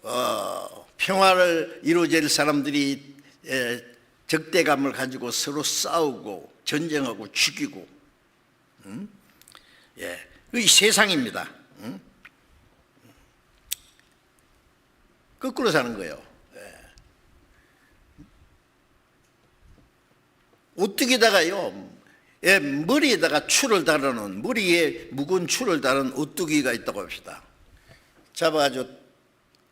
평화를 이루어야 될 사람들이 적대감을 가지고 서로 싸우고 전쟁하고 죽이고, 이 세상입니다. 거꾸로 사는 거예요. 오뚜기다가요, 머리에다가 추를 달아놓은, 머리에 묵은 추를 달은 오뚜기가 있다고 합시다. 잡아가지고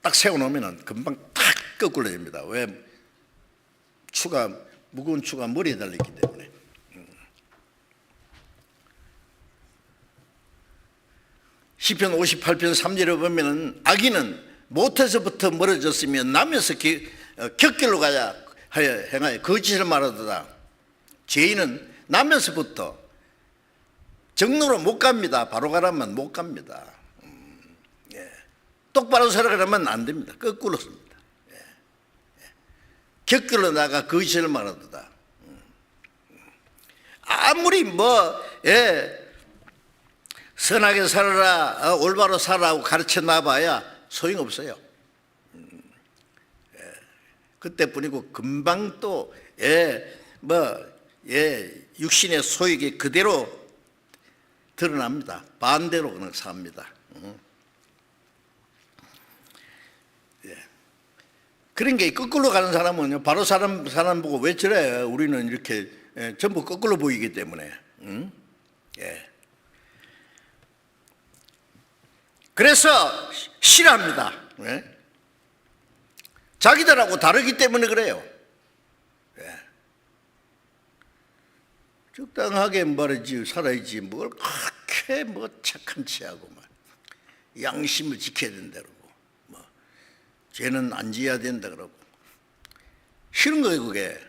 딱 세워놓으면 금방 탁 거꾸로 됩니다. 왜? 무거운 추가 머리에 달렸기 때문에. 시편 58편 3절에 보면은 악인은 못해서부터 멀어졌으면 남에서 곁길로 가야 행하여 거짓을 말하도다. 죄인은 남에서부터 정로로 못 갑니다. 바로 가라면 못 갑니다. 똑바로 살아가려면 안 됩니다. 거꾸로 씁니다. 곁길로 나가 거짓을 말하도다. 아무리 선하게 살아라, 올바로 살아라고 가르쳐 놔봐야 소용없어요. 그때뿐이고 금방 또 육신의 소욕이 그대로 드러납니다. 반대로 그냥 삽니다. 그런 게 거꾸로 가는 사람은요, 바로 사람 보고 왜 저래? 우리는 이렇게 전부 거꾸로 보이기 때문에. 그래서 싫어합니다. 자기들하고 다르기 때문에 그래요. 적당하게 말이지 살아야지 뭘 그렇게 착한 체하고 양심을 지켜야 된다 그러고 죄는 안 지어야 된다 그러고 싫은 거예요 그게.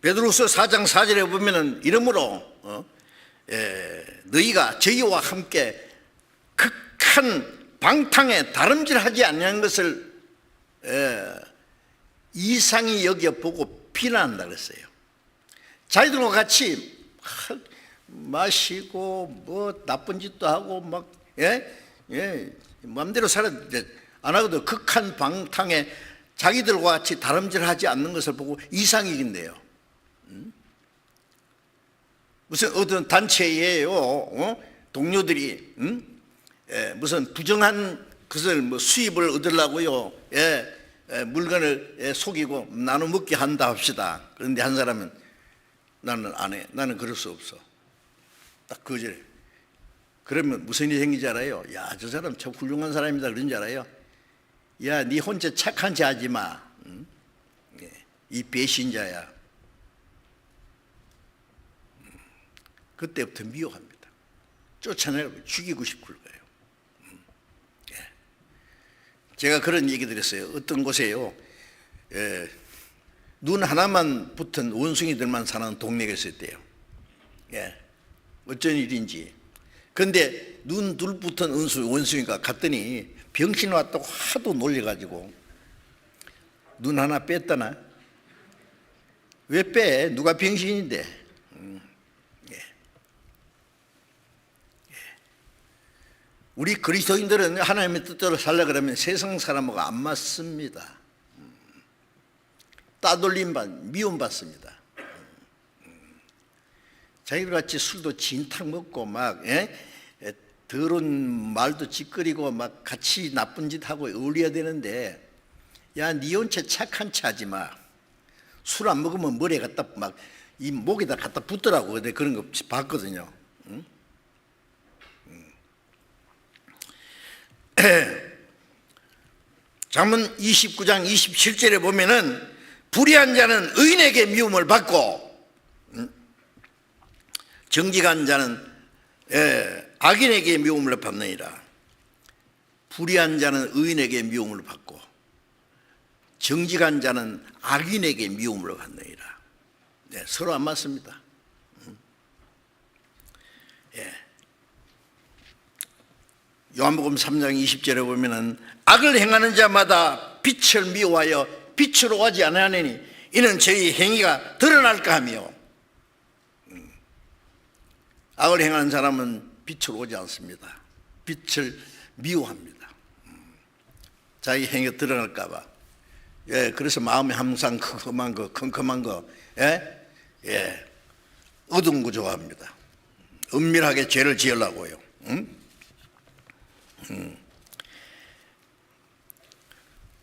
베드로서 4장 4절에 보면은 이러므로 너희가 저희와 함께 극한 방탕에 다름질하지 않는 것을 이상히 여겨보고 비난한다 그랬어요. 자기들과 같이 마시고 나쁜 짓도 하고 마음대로 살았는데 안 하고도 극한 방탕에 자기들과 같이 다름질하지 않는 것을 보고 이상히 여긴대요. 무슨 어떤 단체예요. 동료들이 무슨 부정한 것을 수입을 얻으려고요. 물건을 속이고 나눠 먹게 한다 합시다. 그런데 한 사람은 나는 안 해. 나는 그럴 수 없어. 딱 그절에. 그러면 무슨 일이 생기지 알아요? 야, 저 사람 참 훌륭한 사람이다 그런 줄 알아요? 야, 네 혼자 착한 체 하지 마. 이 배신자야. 그때부터 미워합니다. 쫓아내고 죽이고 싶을 거예요. 제가 그런 얘기 드렸어요. 어떤 곳에요, 눈 하나만 붙은 원숭이들만 사는 동네가 있었대요. 어쩐 일인지. 그런데 눈 둘 붙은 원숭이가 갔더니 병신 왔다고 하도 놀려가지고 눈 하나 뺐다나? 왜 빼? 누가 병신인데? 우리 그리스도인들은 하나님의 뜻대로 살려 그러면 세상 사람하고 안 맞습니다. 따돌림 미움받습니다. 자기들같이 술도 진탕 먹고 더러운 말도 찌끄리고 같이 나쁜 짓 하고 어울려야 되는데, 야, 니 혼자 착한 체 하지 마. 술 안 먹으면 머리에 갖다 이 목에다 갖다 붙더라고. 근데 그런 거 봤거든요. 잠언 29장 27절에 보면은 불의한 자는 의인에게 미움을 받고 정직한 자는 악인에게 미움을 받느니라. 불의한 자는 의인에게 미움을 받고 정직한 자는 악인에게 미움을 받느니라. 네, 서로 안 맞습니다. 예. 요한복음 3장 20절에 보면은 악을 행하는 자마다 빛을 미워하여 빛으로 오지 아니하느니 이는 저희 행위가 드러날까 하며, 악을 행하는 사람은 빛으로 오지 않습니다. 빛을 미워합니다. 자기 행위가 드러날까 봐. 예, 그래서 마음이 항상 컴컴한 거, 어두운 거 좋아합니다. 은밀하게 죄를 지으려고요.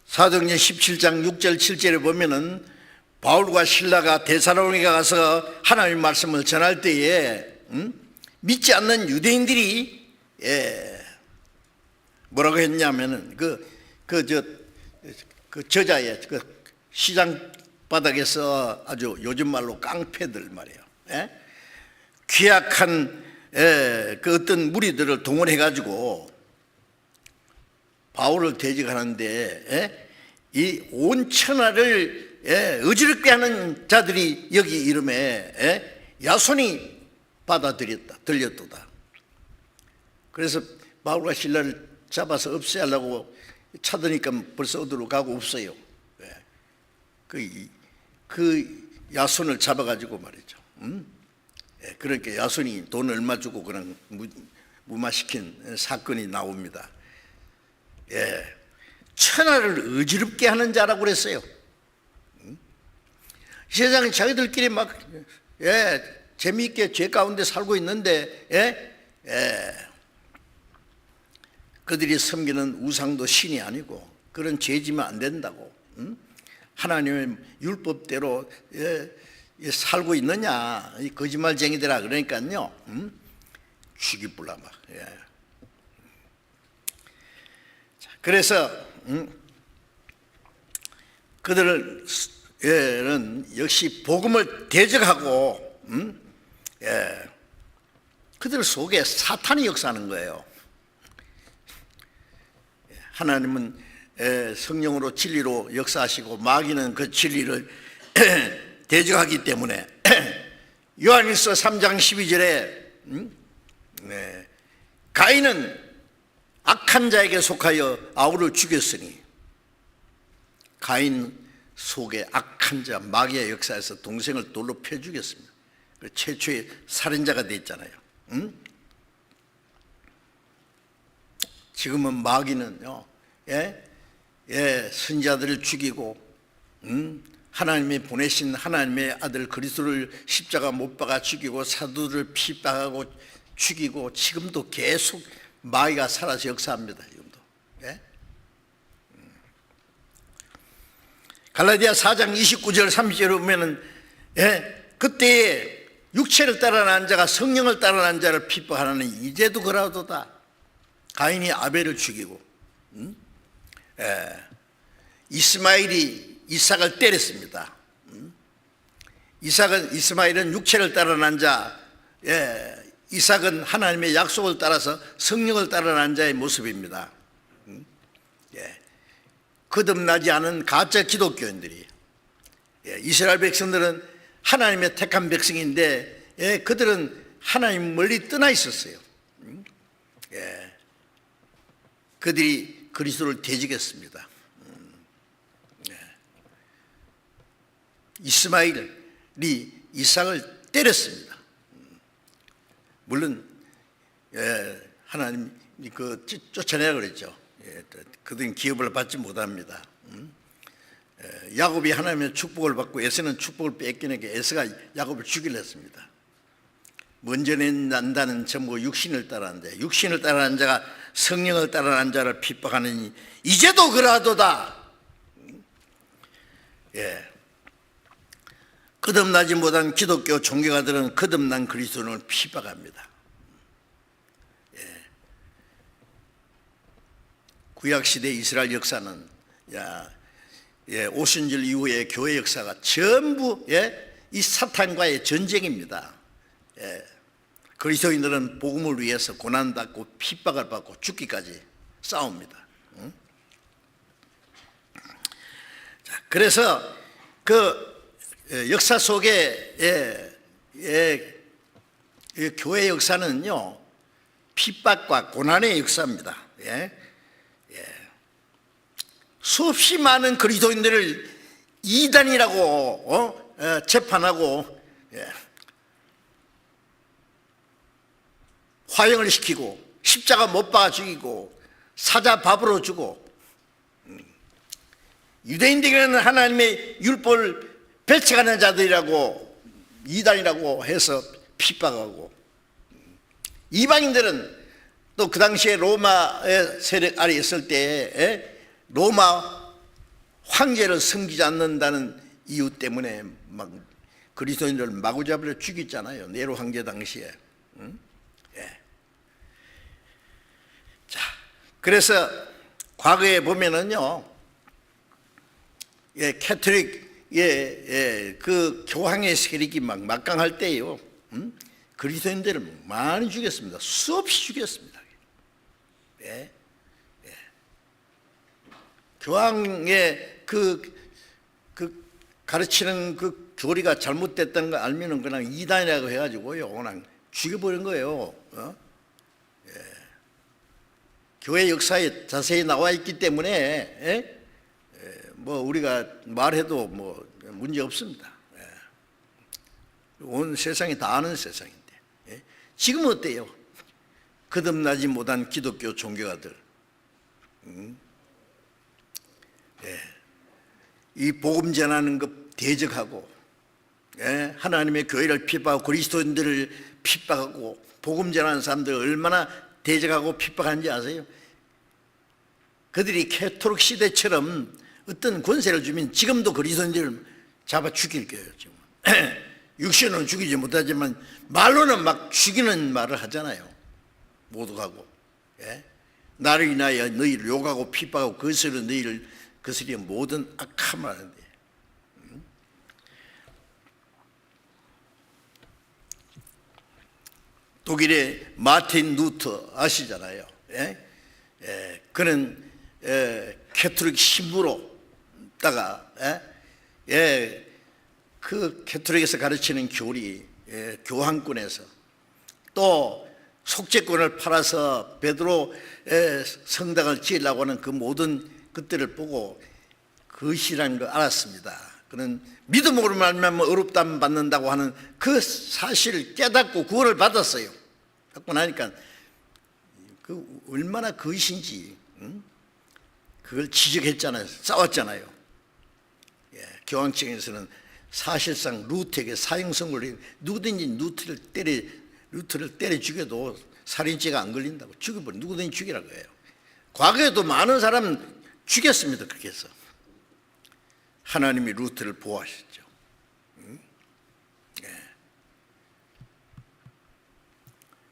사도행전 17장 6절 7절에 보면은 바울과 실라가 데살로니가 가서 하나님의 말씀을 전할 때에 믿지 않는 유대인들이 뭐라고 했냐면은 그 저자의 그 시장 바닥에서 아주 요즘 말로 깡패들 말이에요. 귀약한 그 어떤 무리들을 동원해 가지고 바울을 대적하는데 이 온 천하를 어지럽게 하는 자들이 여기 이름에 야손이 들렸도다. 그래서 바울과 실라를 잡아서 없애려고 찾으니까 벌써 어디로 가고 없어요. 그 야손을 잡아가지고 말이죠. 그러니까 야손이 돈 얼마 주고 그냥 무마시킨 사건이 나옵니다. 천하를 어지럽게 하는 자라고 그랬어요. 세상에 자기들끼리 막 재미있게 죄 가운데 살고 있는데 그들이 섬기는 우상도 신이 아니고 그런 죄 지면 안 된다고, 하나님의 율법대로 살고 있느냐, 이 거짓말쟁이들아. 그러니까요, 죽이불라 막. 그래서 그들은 역시 복음을 대적하고 그들 속에 사탄이 역사하는 거예요. 하나님은 성령으로 진리로 역사하시고 마귀는 그 진리를 대적하기 때문에 요한일서 3장 12절에 가인은 악한 자에게 속하여 아울을 죽였으니, 가인 속에 악한 자 마귀의 역사에서 동생을 돌로 펴 죽였습니다. 최초의 살인자가 됐잖아요. 지금은 마귀는요, 선지자들을 죽이고 하나님이 보내신 하나님의 아들 그리스도를 십자가 못 박아 죽이고 사도들을 핍박하고 죽이고, 지금도 계속 마귀가 살아서 역사합니다. 지금도. 갈라디아 4장 29절 30절에 보면은 그때 육체를 따라난 자가 성령을 따라난 자를 핍박하는 이제도 그러하도다. 가인이 아벨을 죽이고 이스마엘이 이삭을 때렸습니다. 이스마엘은 육체를 따라난 자, 이삭은 하나님의 약속을 따라서 성령을 따라난 자의 모습입니다. 거듭나지 않은 가짜 기독교인들이, 이스라엘 백성들은 하나님의 택한 백성인데 그들은 하나님 멀리 떠나 있었어요. 그들이 그리스도를 대적했습니다. 이스마엘이 이삭을 때렸습니다. 물론 하나님이 쫓아내라 그랬죠. 그들은 기업을 받지 못합니다. 야곱이 하나님의 축복을 받고 에서는 축복을 뺏기니까 에서가 야곱을 죽이려 했습니다. 먼저 난다는 전부 육신을 따라하는데, 육신을 따라하는 자가 성령을 따라하는 자를 핍박하느니 이제도 그러하도다. 거듭나지 못한 기독교 종교가들은 거듭난 그리스도를 핍박합니다. 구약시대 이스라엘 역사는 오순절 이후의 교회 역사가 전부 이 사탄과의 전쟁입니다. 그리스도인들은 복음을 위해서 고난받고 핍박을 받고 죽기까지 싸웁니다. 자, 그래서 그 역사 속에 교회 역사는요, 핍박과 고난의 역사입니다. 수없이 많은 그리스도인들을 이단이라고 재판하고 화형을 시키고 십자가 못 박아 죽이고 사자 밥으로 주고, 유대인들에게는 하나님의 율법을 배척하는 자들이라고 이단이라고 해서 핍박하고, 이방인들은 또 그 당시에 로마의 세력 아래 있을 때에 로마 황제를 섬기지 않는다는 이유 때문에 막 그리스도인들을 마구잡이로 죽였잖아요. 네로 황제 당시에. 자, 그래서 과거에 보면은요, 캐톨릭 그 교황의 세력이 막 막강할 때요, 그리스도인들을 많이 죽였습니다. 수없이 죽였습니다. 교황의 그 가르치는 그 교리가 잘못됐다는 거 알면은 그냥 이단이라고 해가지고요, 그냥 죽여버린 거예요. 교회 역사에 자세히 나와 있기 때문에 뭐 우리가 말해도 뭐 문제 없습니다. 온 세상이 다 아는 세상인데, 지금 어때요? 거듭나지 못한 기독교 종교가들, 이 복음 전하는 것 대적하고, 하나님의 교회를 핍박하고 그리스도인들을 핍박하고, 복음 전하는 사람들 얼마나 대적하고 핍박하는지 아세요? 그들이 캐톨릭 시대처럼 어떤 권세를 주면 지금도 그리스도인들을 잡아 죽일 거예요. 지금 육신은 죽이지 못하지만 말로는 막 죽이는 말을 하잖아요. 모독하고, 나를 인하여 너희를 욕하고 핍박하고 거스려 너희를 거스려 모든 악함을 하는데, 독일의 마틴 루터 아시잖아요. 그는 캐톨릭 신부로다가 그 캐톨릭에서 가르치는 교리, 교황권에서 또 속죄권을 팔아서 베드로 성당을 지으려고 하는 그 모든 것들을 보고 거시라는 걸 알았습니다. 그는 믿음으로 말미암아 의롭다함 받는다고 하는 그 사실을 깨닫고 구원을 받았어요. 받고 나니까 그 얼마나 거신지, 그걸 지적했잖아요. 싸웠잖아요. 교황청에서는 사실상 루터에게 사형 선고를, 누구든지 루터를 때려 죽여도 살인죄가 안 걸린다고, 죽여버려, 누구든지 죽이라고 해요. 과거에도 많은 사람 죽였습니다. 그렇게 해서 하나님이 루터를 보호하셨죠.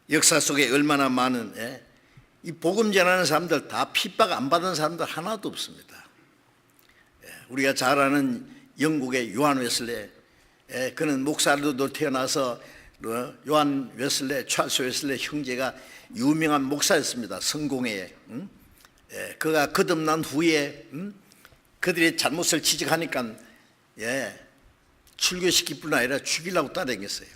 역사 속에 얼마나 많은 이 복음 전하는 사람들 다 핍박 안 받은 사람들 하나도 없습니다. 우리가 잘 아는 영국의 요한 웨슬레, 그는 목사로도 태어나서 요한 웨슬레, 찰스 웨슬레 형제가 유명한 목사였습니다. 성공회에. 그가 거듭난 후에 그들의 잘못을 지적하니까 출교시킬 뿐 아니라 죽이려고 따라다녔어요.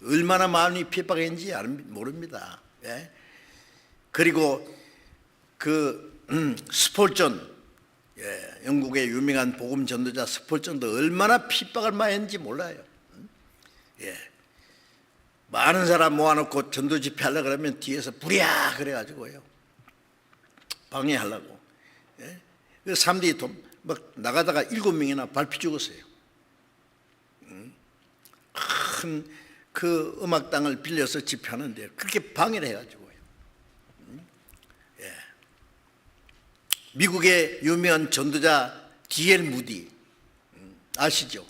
얼마나 많이 핍박했는지 모릅니다. 그리고 그 스폴전, 영국의 유명한 복음 전도자 스폴전도 얼마나 핍박을 많이 했는지 몰라요. 많은 사람 모아놓고 전도 집회 하려고 그러면 뒤에서 부랴 그래가지고요, 방해하려고. 그 사람들이 막 나가다가 7명이나 밟히 죽었어요. 큰 그 음악당을 빌려서 집회하는데 그렇게 방해를 해가지고요. 미국의 유명한 전도자 D.L. 무디 아시죠?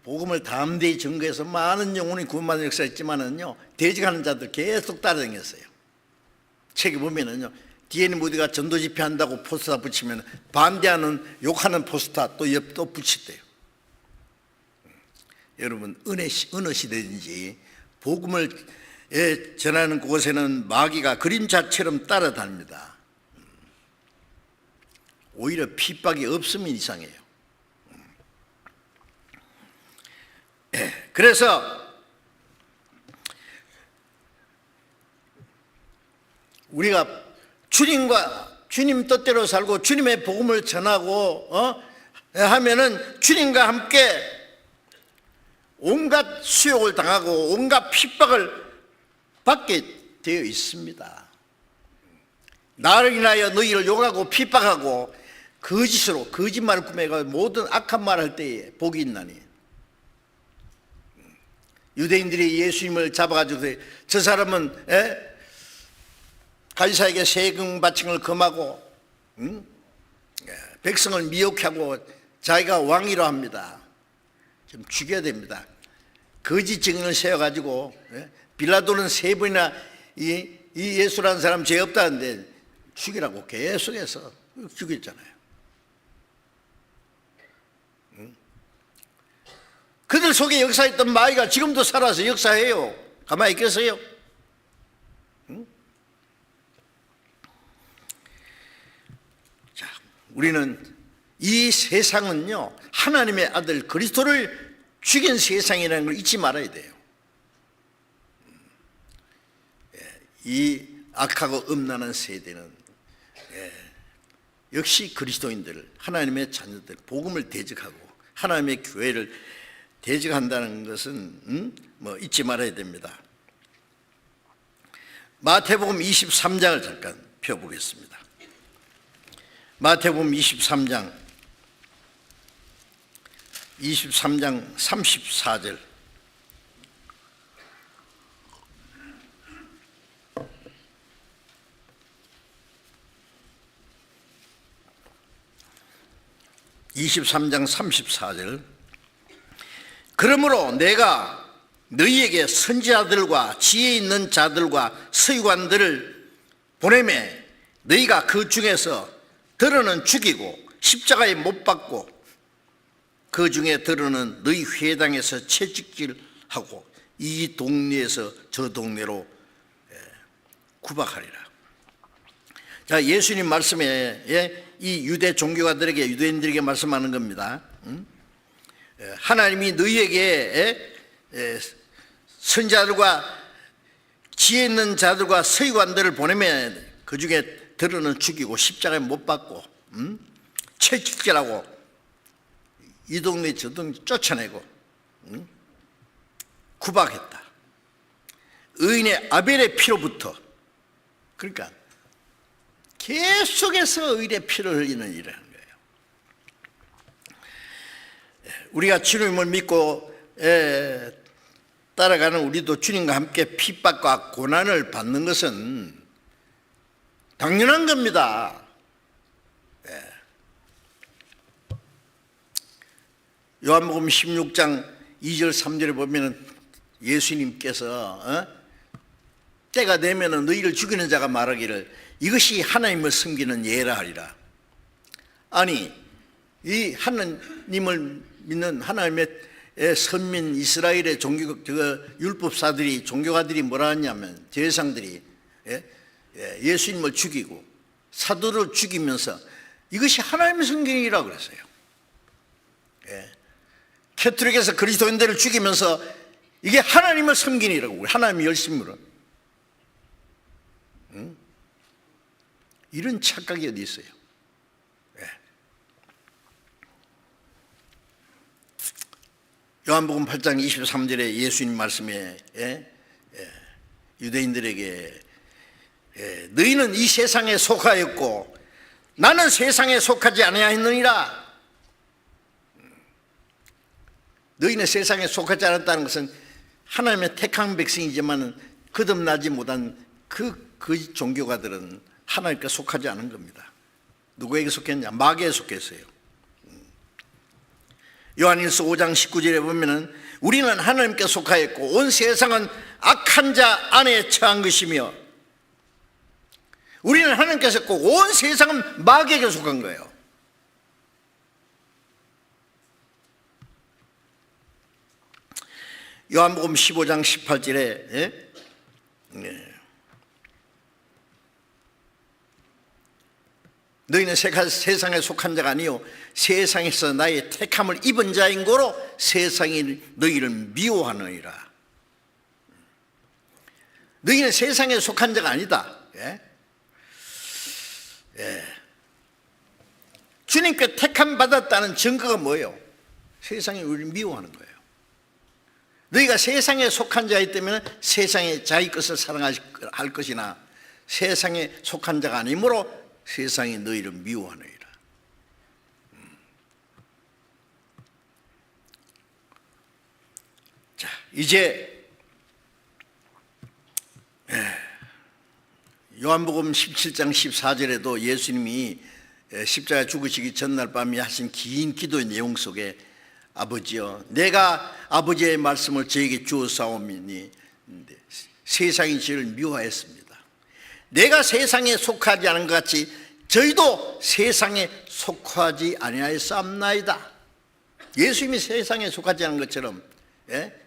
복음을 담대히 전거해서 많은 영혼이 구원받은 역사가 있지만은요, 대적하는 자들 계속 따라다녔어요. 책에 보면은요, D.L. 무디가 전도 집회한다고 포스터 붙이면 반대하는 욕하는 포스터 또 붙이대요. 여러분, 어느 시대든지 복음을 전하는 곳에는 마귀가 그림자처럼 따라다닙니다. 오히려 핍박이 없으면 이상해요. 그래서 우리가 주님 뜻대로 살고 주님의 복음을 전하고 하면은 주님과 함께 온갖 수욕을 당하고 온갖 핍박을 받게 되어 있습니다. 나를 인하여 너희를 욕하고 핍박하고 거짓으로 거짓말을 꾸며가 모든 악한 말을 할 때에 복이 있나니. 유대인들이 예수님을 잡아가지고 저 사람은 가이사에게 세금 바칭을 금하고 백성을 미혹하고 자기가 왕이라 합니다. 좀 죽여야 됩니다. 거짓 증인을 세워가지고 빌라도는 3번이나 이 예수라는 사람 죄 없다는데 죽이라고 계속해서 죽였잖아요. 그들 속에 역사했던 마귀가 지금도 살아서 역사해요. 가만히 있겠어요? 자, 우리는 이 세상은요, 하나님의 아들 그리스도를 죽인 세상이라는 걸 잊지 말아야 돼요. 이 악하고 음란한 세대는 역시 그리스도인들, 하나님의 자녀들, 복음을 대적하고 하나님의 교회를 대적한다는 것은 잊지 말아야 됩니다. 마태복음 23장을 잠깐 펴보겠습니다. 마태복음 23장 34절. (23장 34절) 그러므로 내가 너희에게 선지자들과 지혜 있는 자들과 서기관들을 보내매 너희가 그 중에서 더러는 죽이고 십자가에 못 박고 그 중에 더러는 너희 회당에서 채찍질하고 이 동네에서 저 동네로 구박하리라. 자, 예수님 말씀에 이 유대 종교가들에게, 유대인들에게 말씀하는 겁니다. 하나님이 너희에게 선지자들과 지혜 있는 자들과 서기관들을 보내면 그 중에 더러는 죽이고 십자가에 못 박고 채찍질하고 이 동네 저 동네 쫓아내고 구박했다. 의인의 아벨의 피로부터, 그러니까 계속해서 의인의 피를 흘리는 일이라는 거예요. 우리가 주님을 믿고 따라가는 우리도 주님과 함께 핍박과 고난을 받는 것은 당연한 겁니다. 요한복음 16장 2절 3절에 보면 예수님께서 때가 되면 너희를 죽이는 자가 말하기를 이것이 하나님을 섬기는 예라 하리라. 아니, 이 하나님을 믿는 하나님의 선민 이스라엘의 율법사들이, 종교가들이 뭐라 하냐면, 제사장들이 예수님을 죽이고 사도를 죽이면서 이것이 하나님의 섬김이라고 그랬어요. 캐톨릭에서 그리스도인들을 죽이면서 이게 하나님을 섬기니라고, 하나님의 열심으로. 이런 착각이 어디 있어요? 요한복음 8장 23절에 예수님 말씀에 유대인들에게 너희는 이 세상에 속하였고 나는 세상에 속하지 아니하였느니라. 너희는 세상에 속하지 않았다는 것은 하나님의 택한 백성이지만 거듭나지 못한 그 종교가들은 하나님께 속하지 않은 겁니다. 누구에게 속했냐? 마귀에 속했어요. 요한일서 5장 19절에 보면은 우리는 하나님께 속하였고 온 세상은 악한 자 안에 처한 것이며, 우리는 하나님께 속고 온 세상은 마귀에게 속한 거예요. 요한복음 15장 18절에 너희는 세상에 속한 자가 아니요 세상에서 나의 택함을 입은 자인 거로 세상이 너희를 미워하느니라. 너희는 세상에 속한 자가 아니다. 주님께 택함 받았다는 증거가 뭐예요? 세상이 우리를 미워하는 거예요. 너희가 세상에 속한 자이기 때문에 세상에 자기 것을 사랑할 것이나 세상에 속한 자가 아니므로 세상이 너희를 미워하느니라. 자, 이제 요한복음 17장 14절에도 예수님이 십자가 죽으시기 전날 밤에 하신 긴 기도의 내용 속에 아버지여 내가 아버지의 말씀을 저에게 주었사오니 세상이 저를 미워하였습니다. 내가 세상에 속하지 않은 것 같이 저희도 세상에 속하지 아니하였사옵나이다. 예수님이 세상에 속하지 않은 것처럼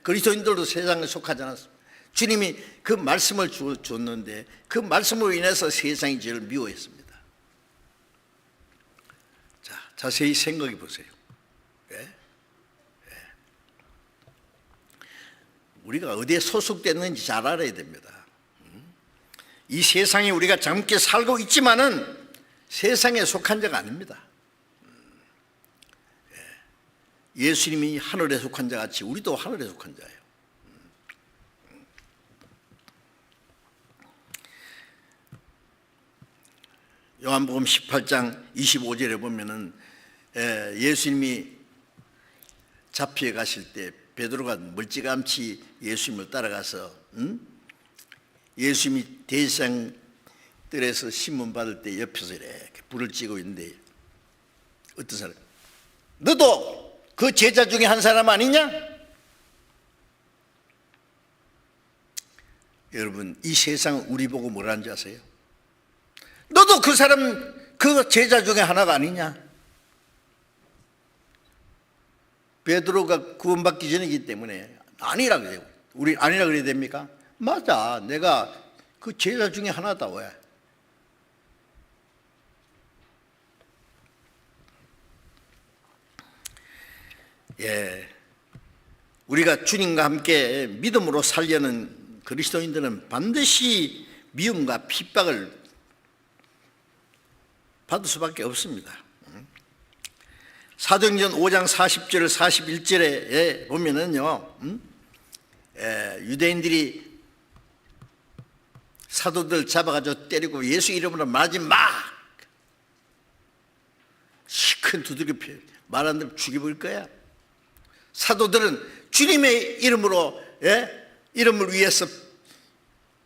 그리스도인들도 세상에 속하지 않았습니다. 주님이 그 말씀을 줬는데 그 말씀으로 인해서 세상이 저를 미워했습니다. 자, 자세히 생각해 보세요. 우리가 어디에 소속됐는지 잘 알아야 됩니다. 이 세상에 우리가 젊게 살고 있지만은 세상에 속한 자가 아닙니다. 예수님이 하늘에 속한 자 같이 우리도 하늘에 속한 자예요. 요한복음 18장 25절에 보면은 예수님이 잡혀 가실 때 베드로가 멀찌감치 예수님을 따라가서 예수님이 대상들에서 신문 받을 때 옆에서 이렇게 불을 찌고 있는데 어떤 사람? 너도 그 제자 중에 한 사람 아니냐? 여러분 이 세상은 우리 보고 뭐라는지 아세요? 너도 그 사람 그 제자 중에 하나가 아니냐? 베드로가 구원받기 전이기 때문에 아니라 그래요. 우리 아니라 그래야 됩니까? 맞아, 내가 그 제자 중에 하나다. 왜? 우리가 주님과 함께 믿음으로 살려는 그리스도인들은 반드시 미움과 핍박을 받을 수밖에 없습니다. 사도행전 5장 40절 41절에 보면은요, 유대인들이 사도들 잡아가지고 때리고 예수 이름으로 말하지 마! 시큰 두들겨 말안 들으면 죽여버릴 거야. 사도들은 주님의 이름으로 이름을 위해서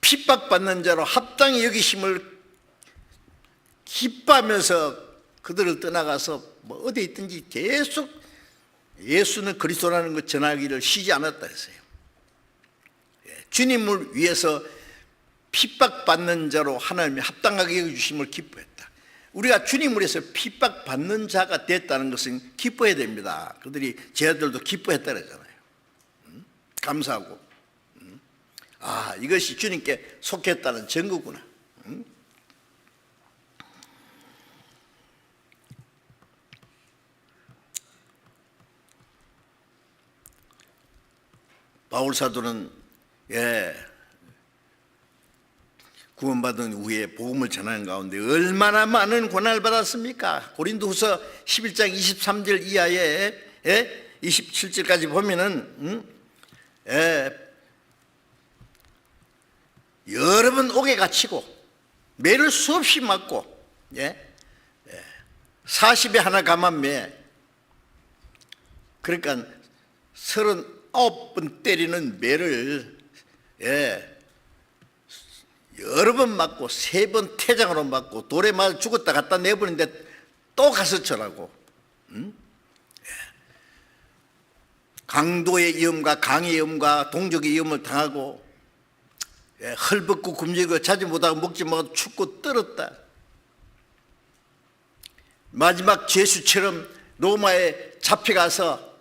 핍박받는 자로 합당히 여기심을 기뻐하면서 그들을 떠나가서 뭐 어디에 있든지 계속 예수는 그리스도라는 것 전하기를 쉬지 않았다 했어요. 주님을 위해서 핍박받는 자로 하나님이 합당하게 여겨주심을 기뻐했다. 우리가 주님을 위해서 핍박받는 자가 됐다는 것은 기뻐해야 됩니다. 그들이 제자들도 기뻐했다 그러잖아요. 감사하고 아, 이것이 주님께 속했다는 증거구나. 바울 사도는 구원받은 후에 복음을 전하는 가운데 얼마나 많은 고난을 받았습니까? 고린도후서 11장 23절 이하에 27절까지 보면은 여러 번 옥에 갇히고 매를 수없이 맞고 40에 하나 감한매, 그러니까 39번 때리는 매를 여러 번 맞고 3번 태장으로 맞고 돌에 맞아 죽었다 갖다 내버리는데 또 가서 절하고 강도의 위험과 강의 위험과 동족의 위험을 당하고 헐벗고 굶주리고 자지 못하고 먹지 못하고 춥고 떨었다. 마지막 죄수처럼 로마에 잡혀가서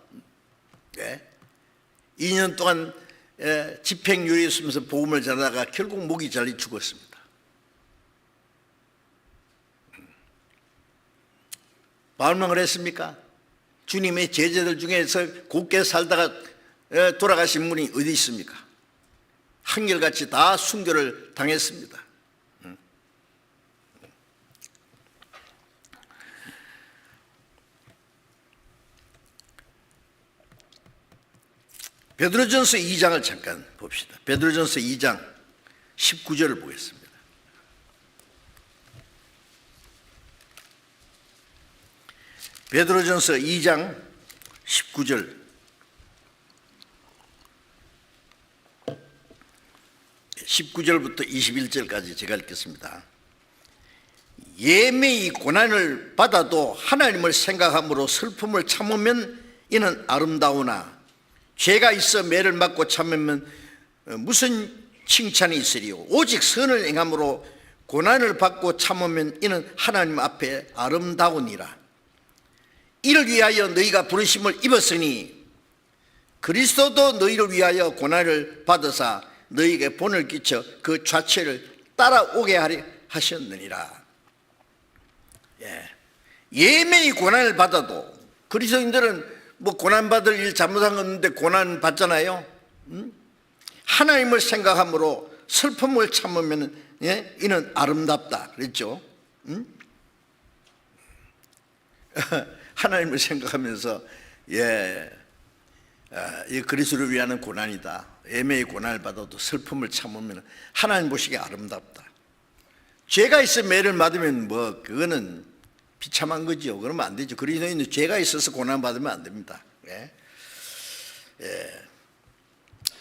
2년 동안 집행유예에 있으면서 복음을 전하다가 결국 목이 잘려 죽었습니다. 바울만 그랬습니까? 주님의 제자들 중에서 곱게 살다가 돌아가신 분이 어디 있습니까? 한결같이 다 순교를 당했습니다. 베드로전서 2장을 잠깐 봅시다. 베드로전서 2장 19절을 보겠습니다. 베드로전서 2장 19절 19절부터 21절까지 제가 읽겠습니다. 예매의 고난을 받아도 하나님을 생각함으로 슬픔을 참으면 이는 아름다우나 죄가 있어 매를 맞고 참으면 무슨 칭찬이 있으리요. 오직 선을 행함으로 고난을 받고 참으면 이는 하나님 앞에 아름다우니라. 이를 위하여 너희가 부르심을 입었으니 그리스도도 너희를 위하여 고난을 받으사 너희에게 본을 끼쳐 그 좌체를 따라오게 하려 하셨느니라. 예매의 고난을 받아도, 그리스도인들은 뭐 고난받을 일 잘못한 건 없는데 고난 받잖아요. 하나님을 생각함으로 슬픔을 참으면 이는 아름답다 그랬죠. 하나님을 생각하면서 이 그리스도를 위하는 고난이다. 예매의 고난을 받아도 슬픔을 참으면 하나님 보시기에 아름답다. 죄가 있어 매를 맞으면 뭐 그거는 비참한 거죠. 그러면 안 되죠. 그리스도인은 죄가 있어서 고난 받으면 안 됩니다.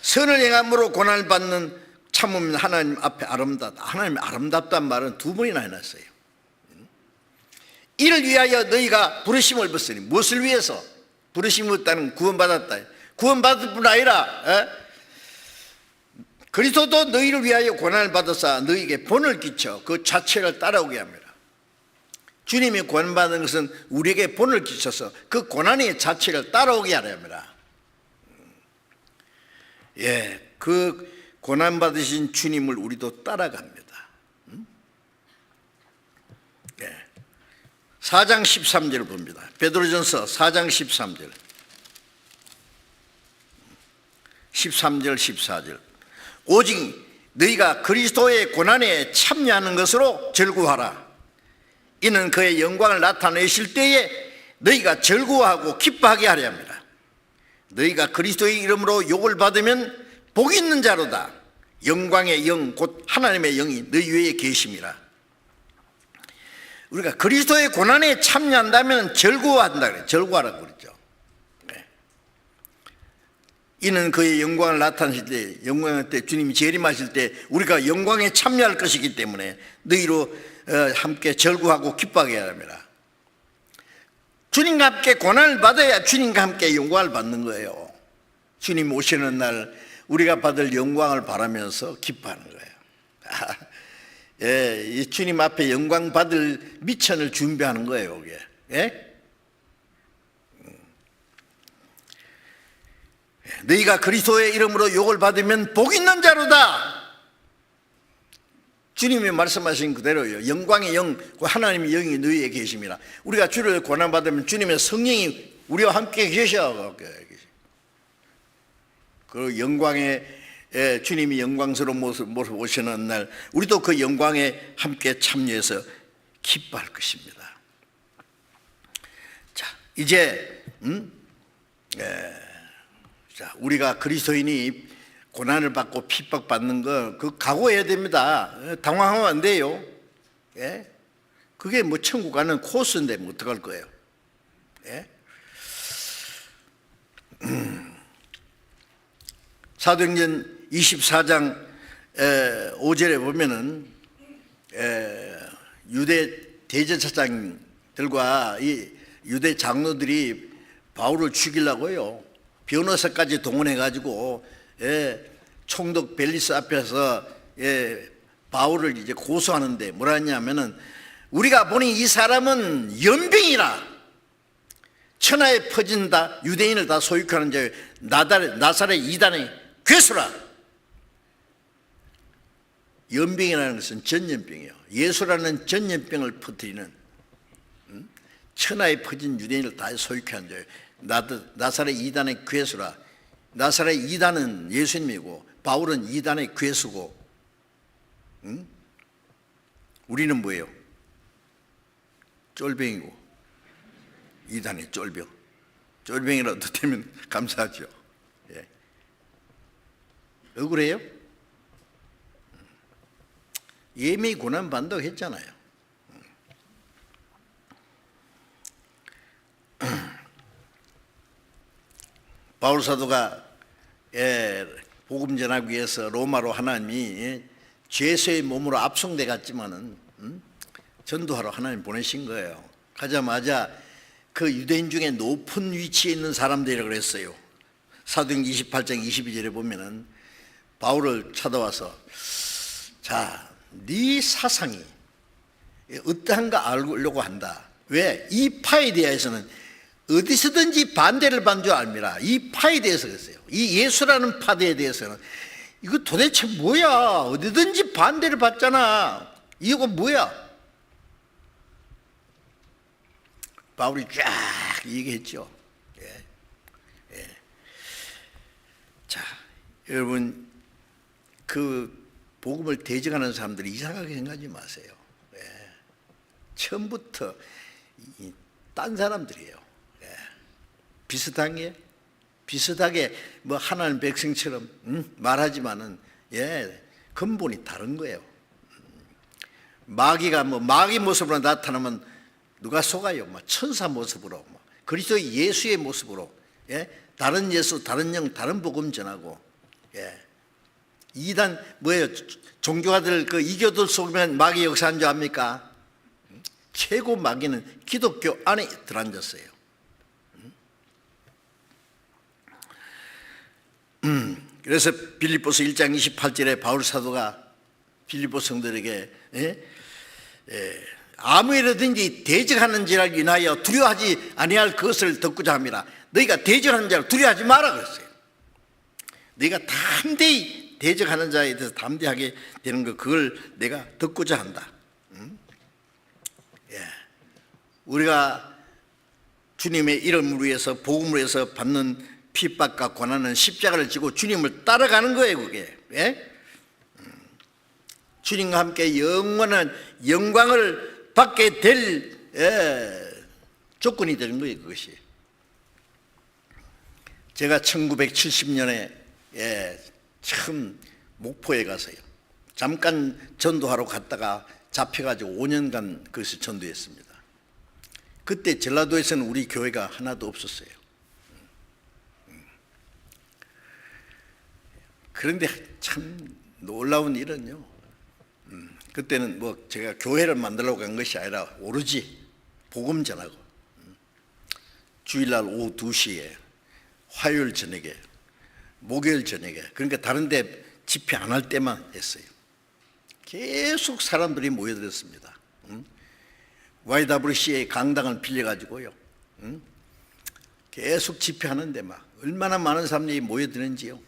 선을 행함으로 고난을 받는 참으면 하나님 앞에 아름답다. 하나님 아름답다는 말은 두 번이나 해놨어요. 이를 위하여 너희가 부르심을 입었으니, 무엇을 위해서? 부르심을 입었다는 구원받았다. 구원받을 뿐 아니라 그리스도도 너희를 위하여 고난을 받아서 너희에게 본을 끼쳐 그 자체를 따라오게 합니다. 주님이 고난받은 것은 우리에게 본을 끼쳐서 그 고난의 자체를 따라오게 하려 합니다. 그 고난받으신 주님을 우리도 따라갑니다. 4장 13절을 봅니다. 베드로전서 4장 13절 13절 14절 오직 너희가 그리스도의 고난에 참여하는 것으로 즐거워하라. 이는 그의 영광을 나타내실 때에 너희가 즐거워하고 기뻐하게 하려 합니다. 너희가 그리스도의 이름으로 욕을 받으면 복 있는 자로다. 영광의 영 곧 하나님의 영이 너희 위에 계심이라. 우리가 그리스도의 고난에 참여한다면 즐거워한다 그래요. 즐거워하라고 그랬죠. 이는 그의 영광을 나타내실 때, 영광의 때 주님이 재림하실 때 우리가 영광에 참여할 것이기 때문에 너희로 함께 즐거워하고 기뻐하게 합니다. 주님과 함께 고난을 받아야 주님과 함께 영광을 받는 거예요. 주님 오시는 날 우리가 받을 영광을 바라면서 기뻐하는 거예요. 이 주님 앞에 영광 받을 미천을 준비하는 거예요. 이게. 너희가 그리스도의 이름으로 욕을 받으면 복 있는 자로다. 주님이 말씀하신 그대로요. 영광의 영, 하나님의 영이 너희에 계십니다. 우리가 주를 고난받으면 주님의 성령이 우리와 함께 계셔. 그 영광의 주님이 영광스러운 모습 오시는 날 우리도 그 영광에 함께 참여해서 기뻐할 것입니다. 자, 이제 우리가 그리스도인이 고난을 받고 핍박받는 거 그거 각오해야 됩니다. 당황하면 안 돼요. 그게 뭐 천국 가는 코스인데 뭐 어떡할 거예요. 사도행전 24장 5절에 보면은 유대 대제사장들과 이 유대 장로들이 바울을 죽이려고요. 변호사까지 동원해가지고 총독 벨리스 앞에서 바울을 이제 고소하는데 뭐라 했냐면은 우리가 보니 이 사람은 연병이라 천하에 퍼진다 유대인을 다 소유하는 자 나사렛 이단의 괴수라. 연병이라는 것은 전염병이에요. 예수라는 전염병을 퍼뜨리는, 천하에 퍼진 유대인을 다 소유케 한 자예요. 나사렛 이단의 괴수라. 나사렛 이단은 예수님이고 바울은 이단의 괴수고, 우리는 뭐예요? 쫄병이고 이단의 쫄병. 쫄병이라도 되면 감사하죠. 예. 억울해요? 예미 고난 반다고 했잖아요. 바울 사도가 복음 전하기 위해서 로마로 하나님이 죄수의 몸으로 압송돼 갔지만은 전도하러 하나님 보내신 거예요. 가자마자 그 유대인 중에 높은 위치에 있는 사람들이라고 그랬어요. 사도행 28장 22절에 보면은 바울을 찾아와서, 자, 네 사상이 어떠한가 알려고 한다. 왜? 이 파에 대해서는 어디서든지 반대를 받는 줄 압니다. 이 파에 대해서 그랬어요. 이 예수라는 파대에 대해서는 이거 도대체 뭐야? 어디든지 반대를 받잖아. 이거 뭐야? 바울이 쫙 얘기했죠. 예. 예. 자, 여러분, 그 복음을 대적하는 사람들이 이상하게 생각하지 마세요. 예. 처음부터 딴 사람들이에요. 예. 비슷하게 뭐 하나님 백성처럼 말하지만은, 예, 근본이 다른 거예요. 마귀가 뭐 마귀 모습으로 나타나면 누가 속아요? 뭐 천사 모습으로, 뭐 그리스도 예수의 모습으로, 예, 다른 예수, 다른 영, 다른 복음 전하고, 예, 이단 뭐예요? 종교가들 그 이교들 속이면 마귀 역사한 줄 압니까? 최고 마귀는 기독교 안에 들어앉았어요. 그래서 빌립보서 1장 28절에 바울 사도가 빌립보 성도들에게, 아무 일이든지 대적하는 자를 인하여 두려워하지 아니할 것을 듣고자 합니다. 너희가 대적하는 자를 두려워하지 마라 그랬어요. 너희가 담대히 대적하는 자에 대해서 담대하게 되는 거, 그걸 내가 듣고자 한다. 예. 우리가 주님의 이름을 위해서, 복음을 위해서 받는 핍박과 고난은 십자가를 지고 주님을 따라가는 거예요, 그게. 예? 주님과 함께 영원한 영광을 받게 될, 조건이 되는 거예요, 그것이. 제가 1970년에 처음 목포에 가서요, 잠깐 전도하러 갔다가 잡혀가지고 5년간 거기서 전도했습니다. 그때 전라도에서는 우리 교회가 하나도 없었어요. 그런데 참 놀라운 일은요, 그때는 뭐 제가 교회를 만들려고 간 것이 아니라 오로지 복음 전하고, 주일날 오후 2시에, 화요일 저녁에, 목요일 저녁에, 그러니까 다른 데 집회 안 할 때만 했어요. 계속 사람들이 모여들었습니다. YWCA 강당을 빌려가지고요, 계속 집회하는데 막 얼마나 많은 사람들이 모여드는지요.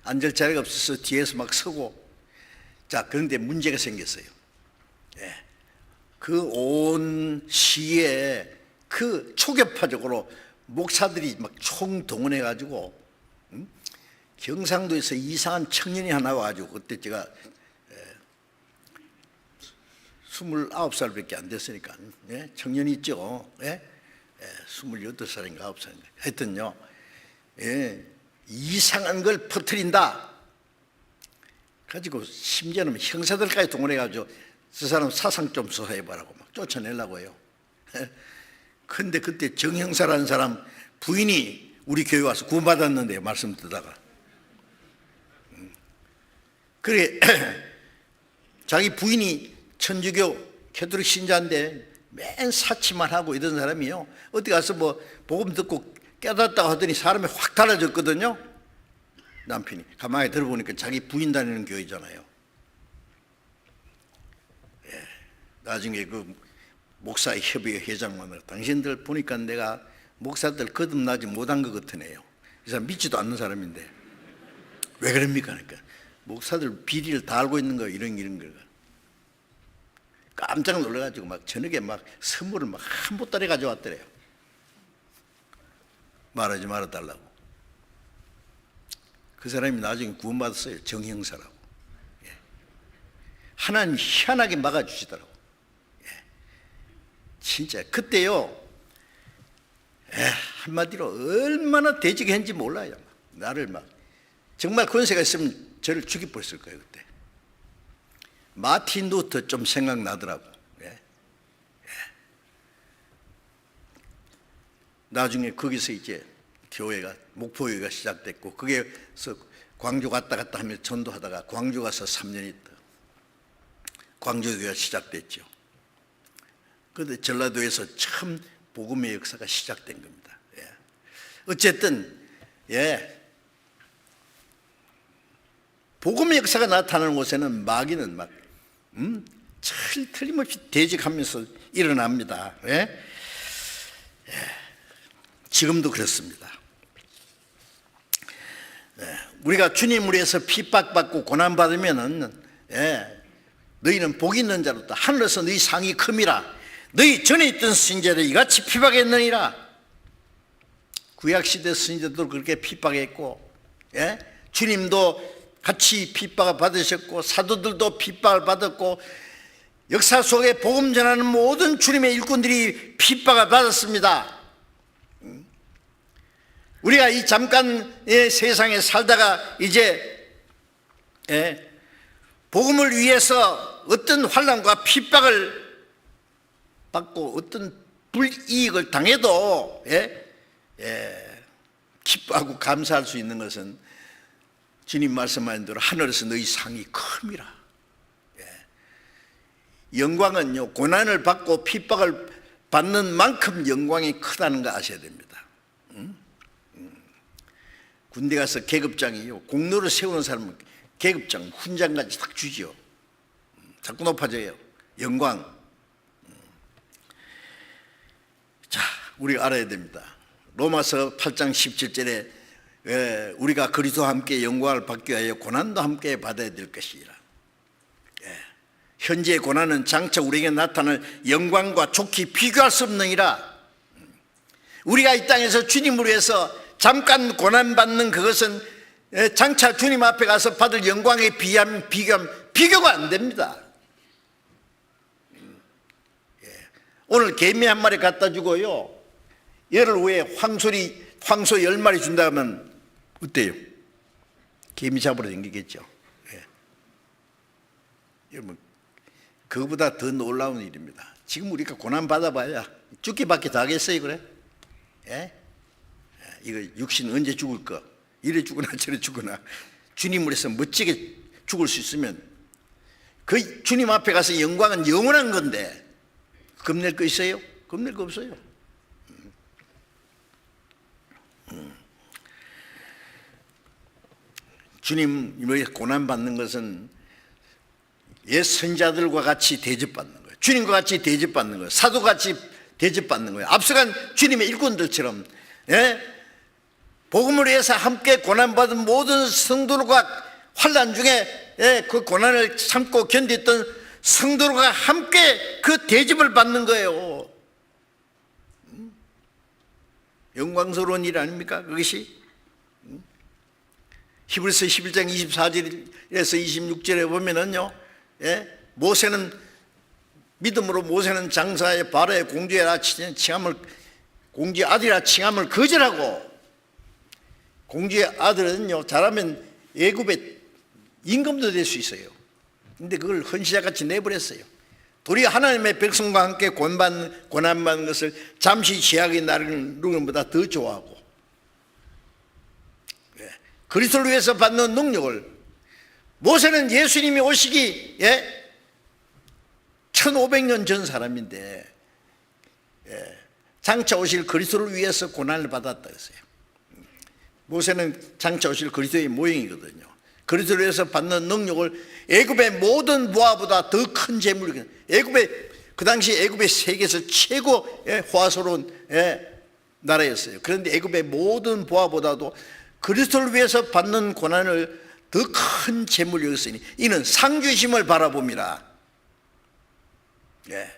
앉을 자리가 없어서 뒤에서 막 서고. 자, 그런데 문제가 생겼어요. 예. 그 온 시에 그 초계파적으로 목사들이 막 총동원해가지고, 경상도에서 이상한 청년이 하나 와가지고, 그때 제가 29살밖에 안 됐으니까, 예? 청년이 있죠. 예? 28살인가 9살인가 하여튼요, 예, 이상한 걸 퍼뜨린다 가지고, 심지어는 형사들까지 동원해가지고 저 사람 사상 좀 조사해봐라고 막 쫓아내려고 해요. 근데 그때 정 형사라는 사람 부인이 우리 교회 와서 구원받았는데, 말씀 듣다가. 그래, 자기 부인이 천주교 캐톨릭 신자인데 맨 사치만 하고 이런 사람이요, 어디 가서 뭐 복음 듣고 깨닫다고 하더니 사람이 확 달라졌거든요. 남편이 가만히 들어보니까 자기 부인 다니는 교회잖아요. 예, 나중에 그 목사협의회 회장만, 당신들 보니까 내가 목사들 거듭나지 못한 것 같으네요. 이 사람 믿지도 않는 사람인데 왜 그럽니까? 그러니까 목사들 비리를 다 알고 있는 거예요. 이런 거. 깜짝 놀라가지고 막 저녁에 막 선물을 막 한 보따리 가져왔더래요. 말하지 말아달라고. 그 사람이 나중에 구원받았어요. 정형사라고. 예. 하나님 희한하게 막아주시더라고. 예. 진짜 그때요. 한마디로 얼마나 대적했는지 몰라요. 나를 막 정말 권세가 있으면 저를 죽여버렸을 거예요. 그때 마틴 루터 좀 생각나더라고. 예. 나중에 거기서 이제 교회가 목포교회가 시작됐고, 거기서 광주 갔다 하며 전도하다가 광주 가서 3년 있다 광주교회가 시작됐죠. 그런데 전라도에서 처음 복음의 역사가 시작된 겁니다. 예. 어쨌든 복음의 역사가 나타나는 곳에는 마귀는 막 틀림없이 대적하면서 일어납니다. 예? 지금도 그렇습니다. 우리가 주님을 위해서 핍박받고 고난받으면은 너희는 복 있는 자로다. 하늘에서 너희 상이 큼이라. 너희 전에 있던 선지자들이 이같이 핍박했느니라. 구약시대 선지자도 그렇게 핍박했고, 주님도 같이 핍박을 받으셨고, 사도들도 핍박을 받았고, 역사 속에 복음 전하는 모든 주님의 일꾼들이 핍박을 받았습니다. 우리가 이 잠깐의 세상에 살다가 이제 복음을 위해서 어떤 환난과 핍박을 받고 어떤 불이익을 당해도 기뻐하고 감사할 수 있는 것은 주님 말씀하신 대로 하늘에서 너희 상이 큼이라. 영광은요, 고난을 받고 핍박을 받는 만큼 영광이 크다는 거 아셔야 됩니다. 군대 가서 계급장이요, 공로를 세우는 사람은 계급장, 훈장까지 딱 주지요. 자꾸 높아져요. 영광. 자, 우리가 알아야 됩니다. 로마서 8장 17절에 우리가 그리스도와 함께 영광을 받기 위하여 고난도 함께 받아야 될 것이라. 현재의 고난은 장차 우리에게 나타날 영광과 좋게 비교할 수 없느니라. 우리가 이 땅에서 주님을 위해서 잠깐 고난받는 그것은 장차 주님 앞에 가서 받을 영광에 비교하면 비교가 안 됩니다. 오늘 개미 한 마리 갖다 주고요, 열흘 후에 황소 10마리 준다면 어때요? 개미 잡으러 다니겠죠. 여러분, 그거보다 더 놀라운 일입니다. 지금 우리가 고난 받아봐야 죽기밖에 더 하겠어요, 그래? 이거 육신 언제 죽을 거? 이래 죽으나 저래 죽으나 주님을 위해서 멋지게 죽을 수 있으면 그 주님 앞에 가서 영광은 영원한 건데 겁낼 거 있어요? 겁낼 거 없어요. 주님이 고난받는 것은 옛 선자들과 같이 대접받는 거예요. 주님과 같이 대접받는 거예요. 사도같이 대접받는 거예요. 앞서간 주님의 일꾼들처럼 복음을 위해서 함께 고난받은 모든 성도들과 환난 중에 그 고난을 참고 견뎠던 성도들과 함께 그 대접을 받는 거예요. 영광스러운 일 아닙니까? 그것이 히브리서 11장 24절에서 26절에 보면은요, 모세는 믿음으로 모세는 장사의 바로의 공주의 아들이라 칭함을 거절하고, 공주의 아들은요 잘하면 애굽의 임금도 될 수 있어요. 근데 그걸 헌시자같이 내버렸어요. 도리어 하나님의 백성과 함께 고난받는 것을 잠시 죄악의 나르는 것보다 더 좋아하고, 그리스도를 위해서 받는 능력을, 모세는 예수님이 오시기 1500년 전 사람인데 장차 오실 그리스도를 위해서 고난을 받았다 했어요. 모세는 장차 오실 그리스도의 모형이거든요. 그리스도를 위해서 받는 능력을 애굽의 모든 부하보다 더 큰 재물이, 그 당시 애굽의 세계에서 최고 호화스러운 나라였어요. 그런데 애굽의 모든 부하보다도 그리스도를 위해서 받는 고난을 더 큰 재물이 없으니 이는 상주심을 바라봅니다. 예.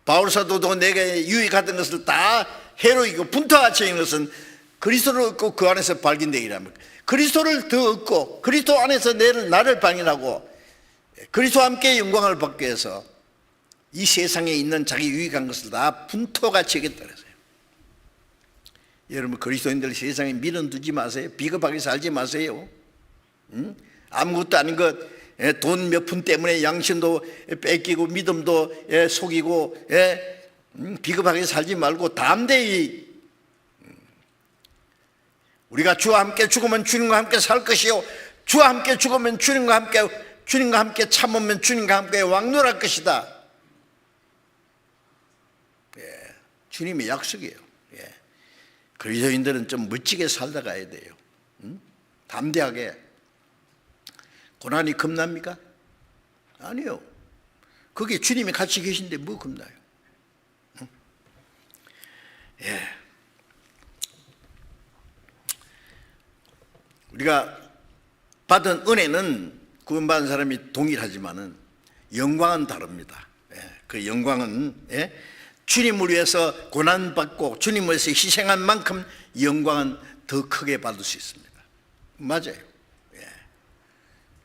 바울 사도도 내게 유익하던 것을 다 해로 이고 분투같이 있는 것은 그리스도를 얻고 그 안에서 발견되기라 합니다. 그리스도를 더 얻고 그리스도 안에서 나를 발견하고 그리스도와 함께 영광을 받기 위해서 이 세상에 있는 자기 유익한 것을 다 분투같이 하겠다 그랬어요. 여러분, 그리스도인들 세상에 밀어두지 마세요. 비겁하게 살지 마세요. 아무것도 아닌 것, 돈 몇 푼 때문에 양심도 뺏기고 믿음도 속이고 비겁하게 살지 말고 담대히 우리가 주와 함께 죽으면 주님과 함께 살 것이요 주와 함께 죽으면 주님과 함께 참으면 주님과 함께 왕노할 것이다. 주님의 약속이에요. 그리스도인들은 좀 멋지게 살다 가야 돼요. 담대하게. 고난이 겁납니까? 아니요. 거기에 주님이 같이 계신데 뭐 겁나요? 우리가 받은 은혜는 구원받은 사람이 동일하지만은 영광은 다릅니다. 그 영광은 주님을 위해서 고난받고 주님을 위해서 희생한 만큼 영광은 더 크게 받을 수 있습니다. 맞아요.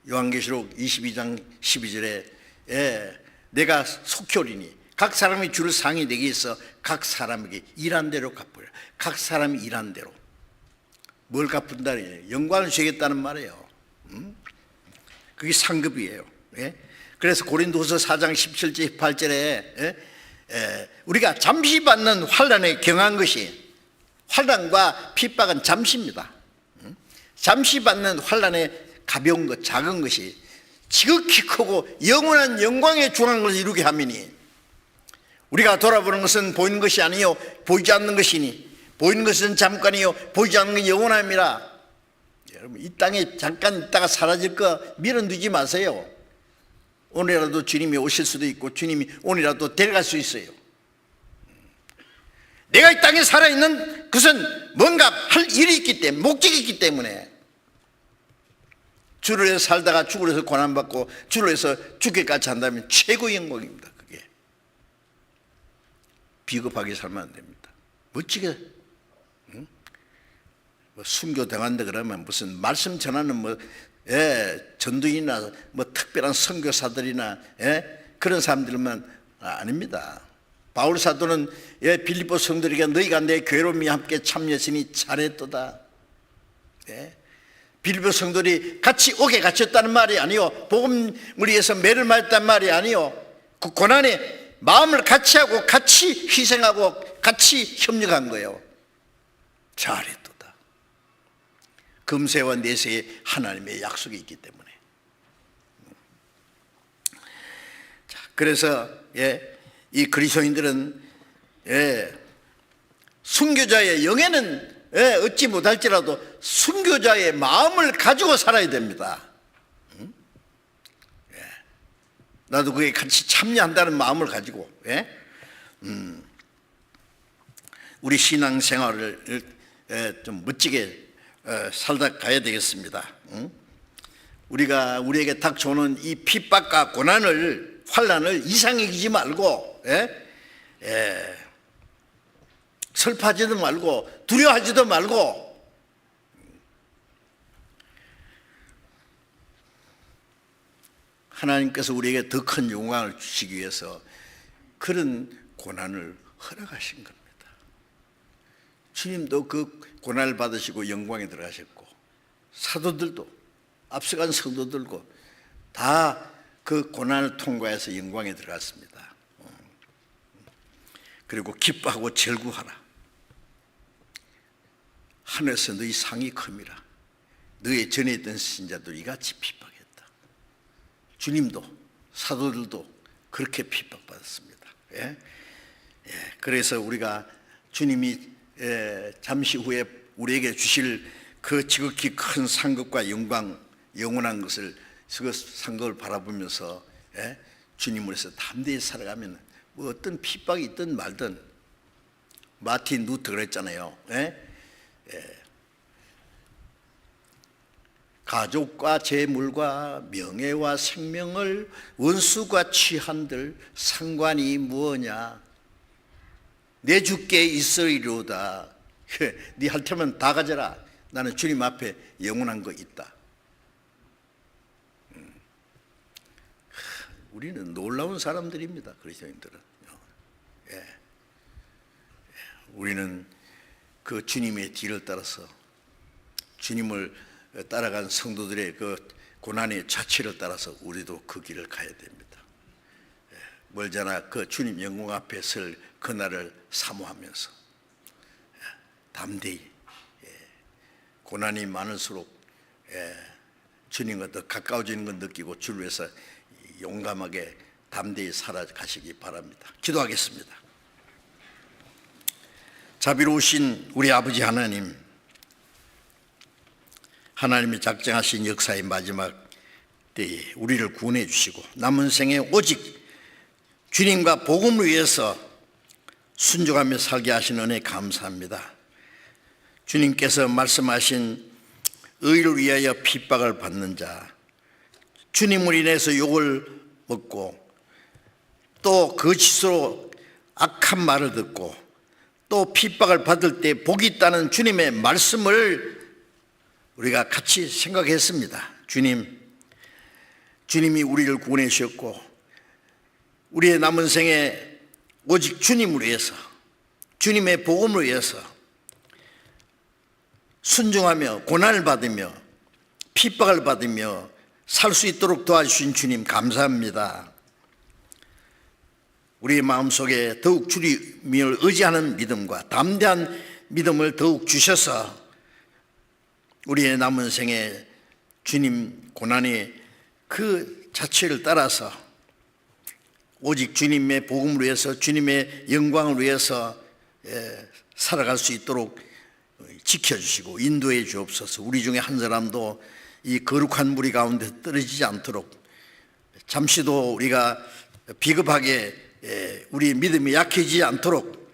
요한계시록 22장 12절에 내가 속효리니 각 사람이 줄 상이 내게 있어 각 사람에게 일한 대로 갚으라. 각 사람이 일한 대로. 뭘 갚는다니? 영광을 주겠다는 말이에요. 그게 상급이에요. 그래서 고린도서 4장 17절 18절에 우리가 잠시 받는 환난에 경한 것이, 환난과 핍박은 잠시입니다. 잠시 받는 환난에 가벼운 것, 작은 것이 지극히 크고 영원한 영광의 중한 것을 이루게 하미니, 우리가 돌아보는 것은 보이는 것이 아니요 보이지 않는 것이니 보이는 것은 잠깐이요 보이지 않는 건 영원함이라. 여러분, 이 땅에 잠깐 있다가 사라질 거 밀어두지 마세요. 오늘이라도 주님이 오실 수도 있고 주님이 오늘이라도 데려갈 수 있어요. 내가 이 땅에 살아있는 것은 뭔가 할 일이 있기 때문에, 목적이 있기 때문에 주를 위해서 살다가 주를 위해서 고난받고 주를 위해서 죽기까지 한다면 최고의 영광입니다. 그게 비겁하게 살면 안 됩니다. 멋지게 뭐 순교 당한다 그러면 무슨 말씀 전하는 전도인이나 특별한 선교사들이나 그런 사람들만 아닙니다. 바울 사도는 빌립보 성도들에게 너희가 내 괴로움이 함께 참여했으니 잘했도다. 빌립보 성도들이 같이 옥에 갇혔다는 말이 아니요, 복음을 위해서 매를 맞았다는 말이 아니요, 그 고난에 마음을 같이 하고 같이 희생하고 같이 협력한 거예요. 잘했도다. 금세와 내세에 하나님의 약속이 있기 때문에. 자, 그래서 이 그리스도인들은 순교자의 영에는 얻지 못할지라도 순교자의 마음을 가지고 살아야 됩니다. 나도 그게 같이 참여한다는 마음을 가지고 우리 신앙생활을 좀 멋지게 살다 가야 되겠습니다. 우리에게 닥쳐오는 이 핍박과 고난을, 환난을 이상히 여기지 말고 슬퍼하지도 말고 두려워하지도 말고 하나님께서 우리에게 더 큰 영광을 주시기 위해서 그런 고난을 허락하신 겁니다. 주님도 그 고난을 받으시고 영광에 들어가셨고 사도들도, 앞서간 성도들도 다 그 고난을 통과해서 영광에 들어갔습니다. 그리고 기뻐하고 절구하라. 하늘에서 너희 상이 큼이라. 너의 전에 있던 신자들이 이같이 핍박했다. 주님도 사도들도 그렇게 핍박받았습니다. 그래서 우리가 주님이 잠시 후에 우리에게 주실 그 지극히 큰 상급과 영광, 영원한 것을, 그 상급을 바라보면서 주님을 위해서 담대히 살아가면 뭐 어떤 핍박이 있든 말든, 마틴 루터 그랬잖아요. 가족과 재물과 명예와 생명을 원수가 취한들 상관이 무엇냐? 내 주께 있으리로다. 네 할 테면 다 가져라. 나는 주님 앞에 영원한 거 있다. 우리는 놀라운 사람들입니다. 그리스도인들은. 우리는 그 주님의 뒤를 따라서 주님을 따라간 성도들의 그 고난의 자취를 따라서 우리도 그 길을 가야 됩니다. 멀잖아 그 주님 영광 앞에 설 그날을 사모하면서 담대히 고난이 많을수록 주님과 더 가까워지는 걸 느끼고 주를 위해서 용감하게 담대히 살아가시기 바랍니다. 기도하겠습니다. 자비로우신 우리 아버지 하나님, 하나님이 작정하신 역사의 마지막 때에 우리를 구원해 주시고 남은 생에 오직 주님과 복음을 위해서 순종하며 살게 하신 은혜 감사합니다. 주님께서 말씀하신 의를 위하여 핍박을 받는 자, 주님을 인해서 욕을 먹고 또 거짓으로 악한 말을 듣고 또 핍박을 받을 때 복이 있다는 주님의 말씀을 우리가 같이 생각했습니다. 주님이 우리를 구원해 주셨고 우리의 남은 생에 오직 주님을 위해서 주님의 복음을 위해서 순종하며 고난을 받으며 핍박을 받으며 살 수 있도록 도와주신 주님 감사합니다. 우리의 마음속에 더욱 주님을 의지하는 믿음과 담대한 믿음을 더욱 주셔서 우리의 남은 생에 주님 고난의 그 자체를 따라서 오직 주님의 복음을 위해서 주님의 영광을 위해서 살아갈 수 있도록 지켜주시고 인도해 주옵소서. 우리 중에 한 사람도 이 거룩한 무리 가운데 떨어지지 않도록 잠시도 우리가 비겁하게 우리 믿음이 약해지지 않도록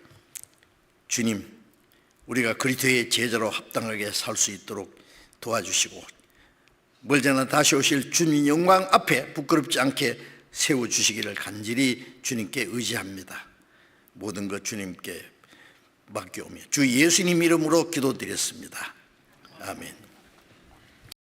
주님 우리가 그리스도의 제자로 합당하게 살 수 있도록 도와주시고 멀지않아 다시 오실 주님 영광 앞에 부끄럽지 않게 세워주시기를 간절히 주님께 의지합니다. 모든 것 주님께 맡겨오며 주 예수님 이름으로 기도드렸습니다. 아멘.